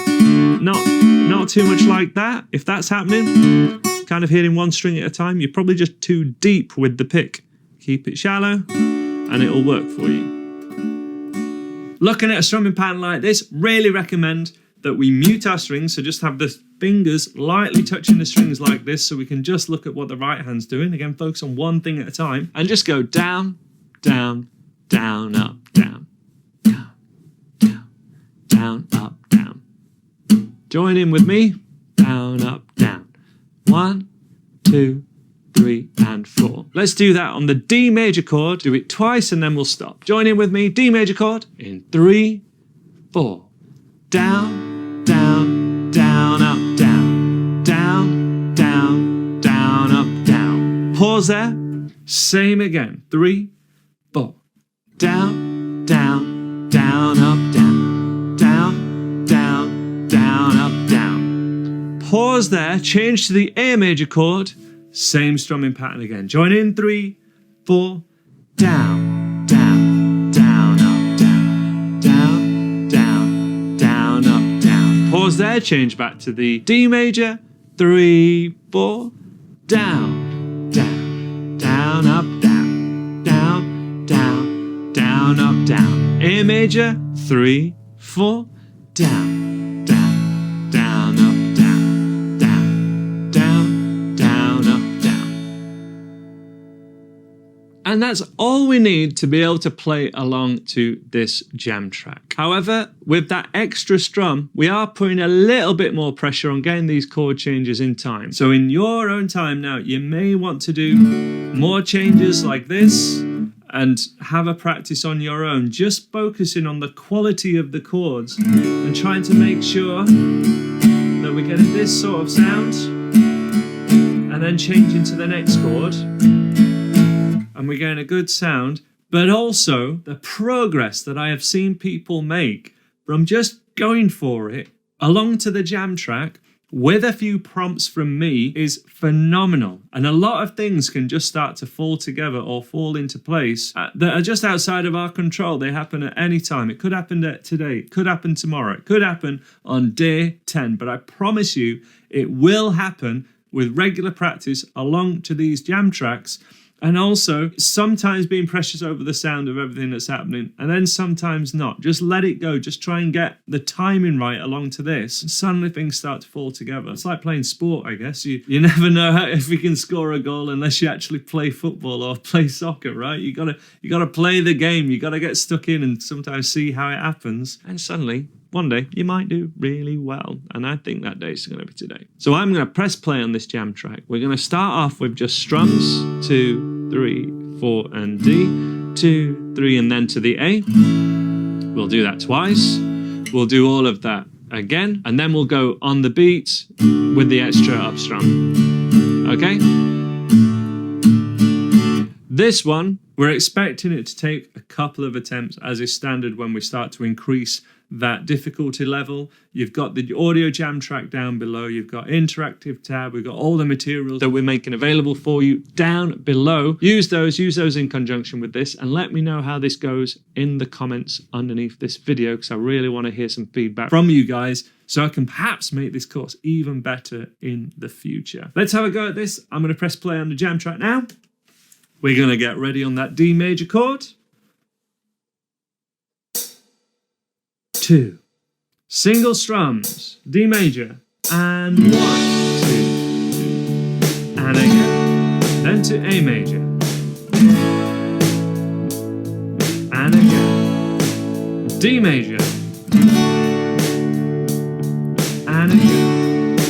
Not too much like that. If that's happening, kind of hitting one string at a time, you're probably just too deep with the pick. Keep it shallow and it'll work for you. Looking at a strumming pattern like this, really recommend that we mute our strings, so just have the fingers lightly touching the strings like this, so we can just look at what the right hand's doing. Again, focus on one thing at a time and just go down, down, down, up, down, down, down, down, up, down. Join in with me. Down, up, down. 1, 2, 3, and 4. Let's do that on the D major chord. Do it twice and then we'll stop. Join in with me. D major chord in 3, 4. Down, down, down, up, down. Down, down, down, up, down. Pause there. Same again. 3, 4. Down, down, down, up, down, down, down, down, up, down. Pause there, change to the A major chord, same strumming pattern again. Join in 3, 4, down, down, down, up, down, down, down, down, up, down. Pause there, change back to the D major, 3, 4, down, down, down, up, down, down, down, down, up, down. A major, 3, 4, down, down, down, up, down, down, down, down, up, down. And that's all we need to be able to play along to this jam track. However, with that extra strum, we are putting a little bit more pressure on getting these chord changes in time. So in your own time now, you may want to do more changes like this and have a practice on your own, just focusing on the quality of the chords and trying to make sure that we're getting this sort of sound and then changing to the next chord and we're getting a good sound, but also the progress that I have seen people make from just going for it along to the jam track with a few prompts from me is phenomenal. And a lot of things can just start to fall together or fall into place that are just outside of our control. They happen at any time. It could happen today, it could happen tomorrow, it could happen on day 10, but I promise you it will happen with regular practice along to these jam tracks. And also, sometimes being precious over the sound of everything that's happening, and then sometimes not. Just let it go. Just try and get the timing right along to this. And suddenly things start to fall together. It's like playing sport, I guess. You never know if you can score a goal unless you actually play football or play soccer, right? You gotta play the game. You gotta get stuck in and sometimes see how it happens. And suddenly, one day, you might do really well. And I think that day is going to be today. So I'm going to press play on this jam track. We're going to start off with just strums, 2, 3, 4, and D, 2, 3, and then to the A. We'll do that twice. We'll do all of that again, and then we'll go on the beat with the extra up strum. Okay? This one, we're expecting it to take a couple of attempts as is standard when we start to increase that difficulty level. You've got the audio jam track down below, you've got interactive tab, we've got all the materials that we're making available for you down below. Use those in conjunction with this, and let me know how this goes in the comments underneath this video, because I really want to hear some feedback from you guys so I can perhaps make this course even better in the future. Let's have a go at this. I'm going to press play on the jam track now. We're going to get ready on that D major chord. 2, single strums, D major, and 1, 2, and again, then to A major, and again, D major, and again,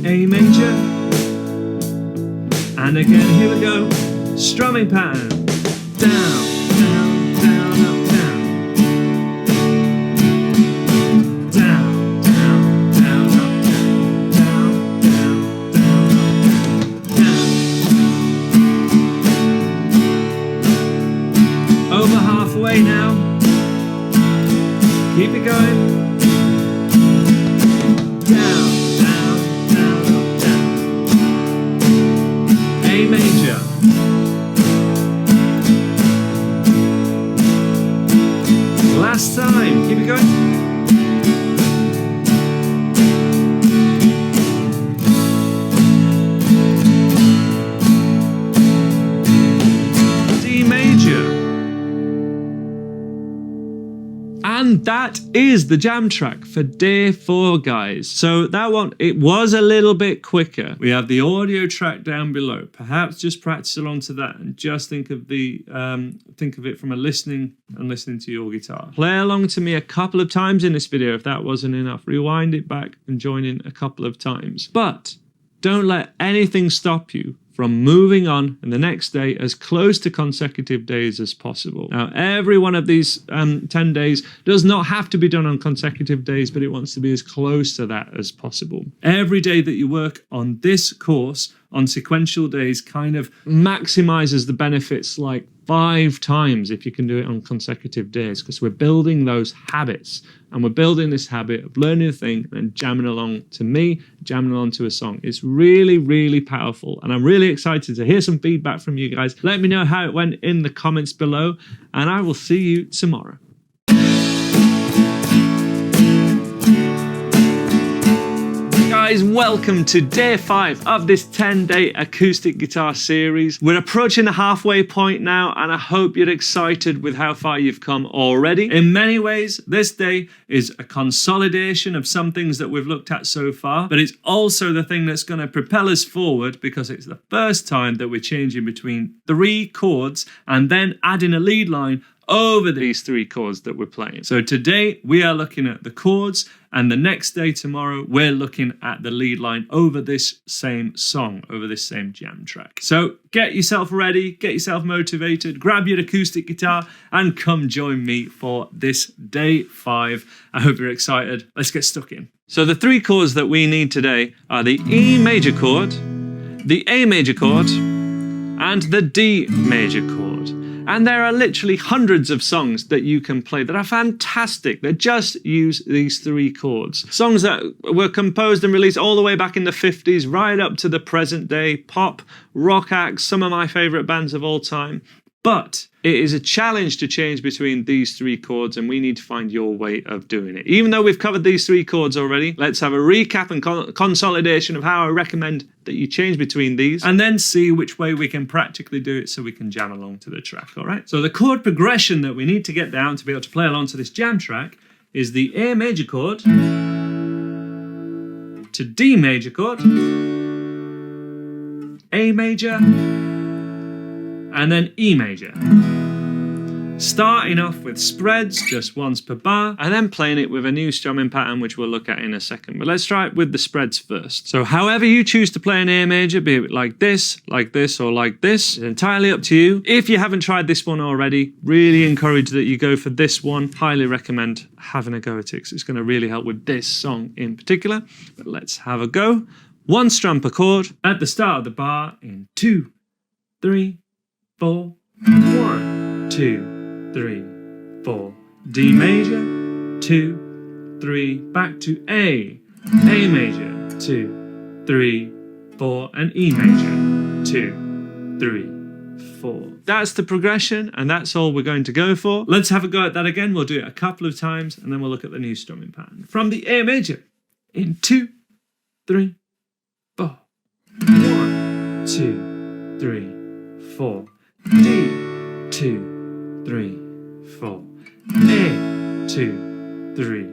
A major, and again, here we go, strumming pattern, down, down, down, up, down. Halfway now. Keep it going. Down, down, down, up, down. A major. Last time. Keep it going. And that is the jam track for day 4, guys. So that one, it was a little bit quicker. We have the audio track down below. Perhaps just practice along to that and just think of it from a listening to your guitar. Play along to me a couple of times in this video if that wasn't enough. Rewind it back and join in a couple of times. But don't let anything stop you from moving on in the next day as close to consecutive days as possible. Now, every one of these 10 days does not have to be done on consecutive days, but it wants to be as close to that as possible. Every day that you work on this course on sequential days kind of maximizes the benefits like 5 times if you can do it on consecutive days, because we're building those habits, and we're building this habit of learning a thing and jamming along to me, jamming along to a song. It's really, really powerful, and I'm really excited to hear some feedback from you guys. Let me know how it went in the comments below, and I will see you tomorrow. Guys, welcome to day 5 of this 10-day acoustic guitar series. We're approaching the halfway point now, and I hope you're excited with how far you've come already. In many ways, this day is a consolidation of some things that we've looked at so far, but it's also the thing that's going to propel us forward, because it's the first time that we're changing between 3 chords and then adding a lead line over these 3 chords that we're playing. So today we are looking at the chords, and the next day tomorrow we're looking at the lead line over this same song, over this same jam track. So get yourself ready, get yourself motivated, grab your acoustic guitar and come join me for this day 5. I hope you're excited. Let's get stuck in. So the 3 chords that we need today are the E major chord, the A major chord, and the D major chord. And there are literally hundreds of songs that you can play that are fantastic, that just use these 3 chords. Songs that were composed and released all the way back in the 50s, right up to the present day, pop, rock acts, some of my favourite bands of all time. But it is a challenge to change between these 3 chords, and we need to find your way of doing it. Even though we've covered these 3 chords already, let's have a recap and consolidation of how I recommend that you change between these, and then see which way we can practically do it so we can jam along to the track, all right? So the chord progression that we need to get down to be able to play along to this jam track is the A major chord to D major chord, A major, and then E major. Starting off with spreads just once per bar, and then playing it with a new strumming pattern, which we'll look at in a second. But let's try it with the spreads first. So however you choose to play an A major, be it like this, or like this, it's entirely up to you. If you haven't tried this one already, really encourage that you go for this one. Highly recommend having a go at it, because it's going to really help with this song in particular. But let's have a go. 1 strum per chord at the start of the bar in 2, 3, 4, 1, 2, 3, 4, D major, 2, 3, back to A major, 2, 3, 4, and E major, 2, 3, 4. That's the progression, and that's all we're going to go for. Let's have a go at that again. We'll do it a couple of times, and then we'll look at the new strumming pattern. From the A major, in 2, 3, 4, 1, 2, 3, 4, D, 2, 3, 4, A, 2, 3,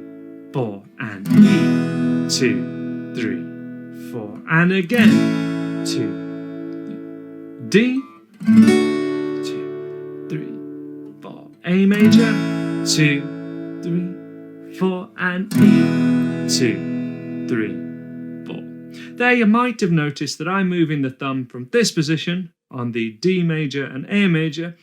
4, and E, 2, 3, 4, and again, 2, D, 2, 3, 4, A major, 2, 3, 4, and E, 2, 3, 4. There you might have noticed that I'm moving the thumb from this position on the D major and A major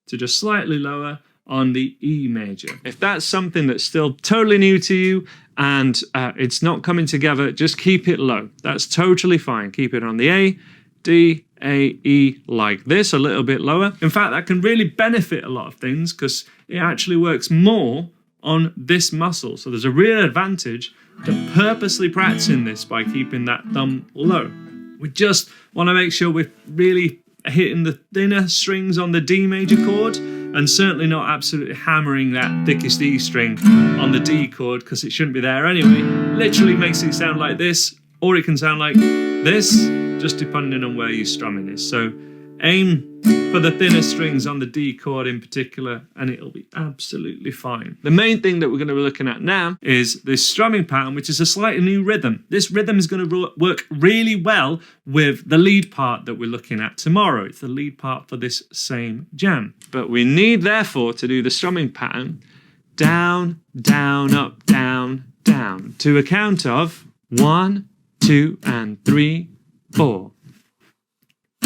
to just slightly lower on the E major. If that's something that's still totally new to you and it's not coming together, just keep it low. That's totally fine. Keep it on the A, D, A, E like this, a little bit lower. In fact, that can really benefit a lot of things because it actually works more on this muscle. So there's a real advantage to purposely practicing this by keeping that thumb low. We just want to make sure we're really hitting the thinner strings on the D major chord and certainly not absolutely hammering that thickest E string on the D chord, because it shouldn't be there anyway. Literally makes it sound like this, or it can sound like this, just depending on where your strumming is. So aim for the thinner strings on the D chord in particular, and it'll be absolutely fine. The main thing that we're going to be looking at now is this strumming pattern, which is a slightly new rhythm. This rhythm is going to work really well with the lead part that we're looking at tomorrow. It's the lead part for this same jam. But we need, therefore, to do the strumming pattern down, down, up, down, down, to a count of 1, 2, and 3, 4.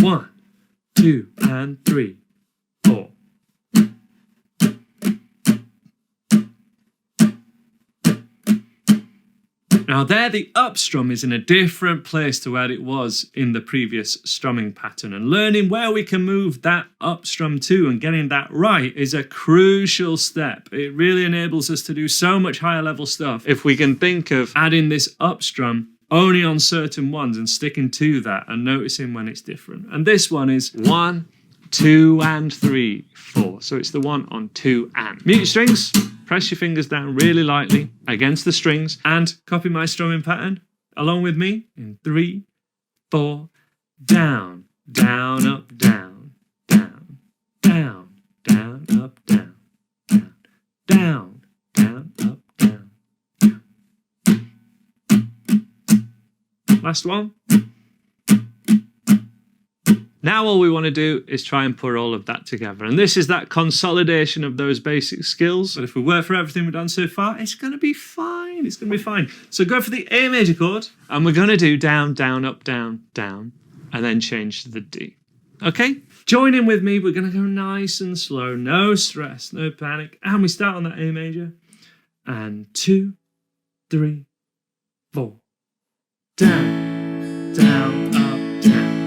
1, 2, and 3, 4. Now there the up strum is in a different place to where it was in the previous strumming pattern, and learning where we can move that up strum to and getting that right is a crucial step. It really enables us to do so much higher level stuff if we can think of adding this up strum only on certain ones and sticking to that and noticing when it's different. And this one is 1, 2 and 3, 4. So it's the one on 2 and. Mute your strings. Press your fingers down really lightly against the strings and copy my strumming pattern along with me in 3, 4, down, down, up, down, down, down, down, up, down, down, down, down, up, down, down. Last one. Now all we want to do is try and put all of that together. And this is that consolidation of those basic skills. But if we work for everything we've done so far, it's going to be fine. It's going to be fine. So go for the A major chord. And we're going to do down, down, up, down, down. And then change to the D. Okay? Join in with me. We're going to go nice and slow. No stress, no panic. And we start on that A major. And 2, 3, 4. Down, down, up, down.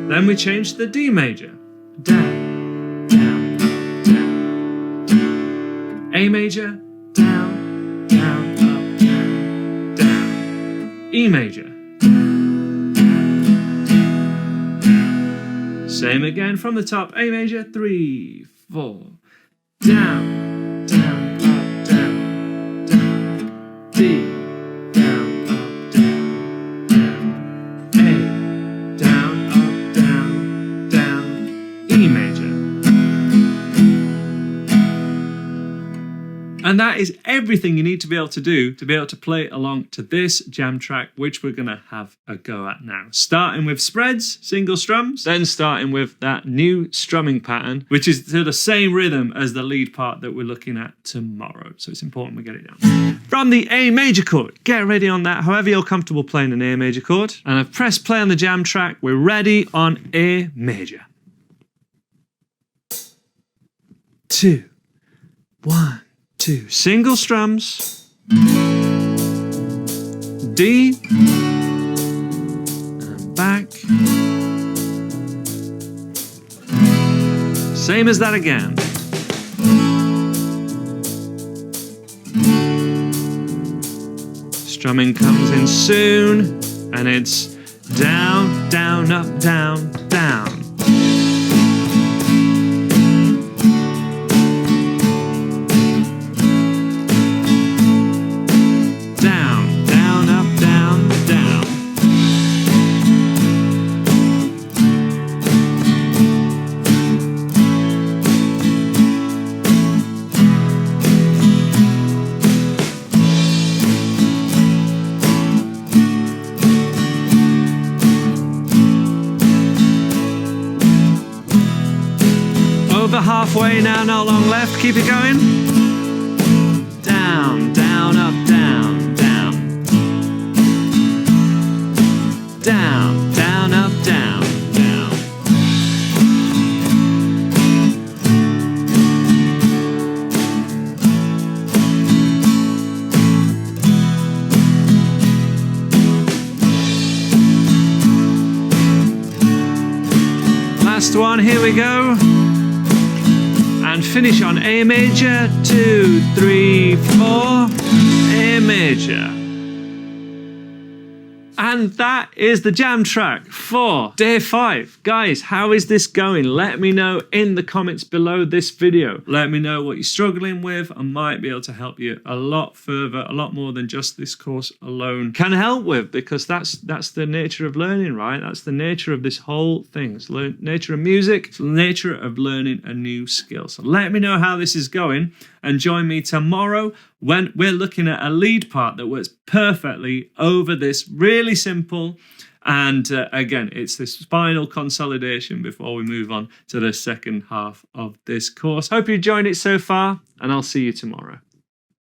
Then we change to the D major. Down, down, up, down, down. A major. Down, down, up, down, down. E major. Same again from the top. A major. 3, 4. Down, down, up, down, down. D. And that is everything you need to be able to do to be able to play along to this jam track, which we're going to have a go at now. Starting with spreads, single strums, then starting with that new strumming pattern, which is to the same rhythm as the lead part that we're looking at tomorrow. So it's important we get it down. From the A major chord, get ready on that, however you're comfortable playing an A major chord. And I've pressed play on the jam track. We're ready on A major. 2, 1. 2 single strums, D, and back, same as that again. Strumming comes in soon, and it's down, down, up, down, down. Over halfway now, not long left. Keep it going. Down, down, up, down, down. Down, down, up, down, down. Last one, here we go. And finish on A major, 2, 3, 4, A major. And that is the jam track for day 5. Guys, how is this going? Let me know in the comments below this video. Let me know what you're struggling with. I might be able to help you a lot further, a lot more than just this course alone can help with, because that's the nature of learning, right? That's the nature of this whole thing. It's the nature of music, it's the nature of learning a new skill. So let me know how this is going, and join me tomorrow when we're looking at a lead part that works perfectly over this really simple, and again, it's this final consolidation before we move on to the second half of this course. Hope you enjoyed it so far, and I'll see you tomorrow.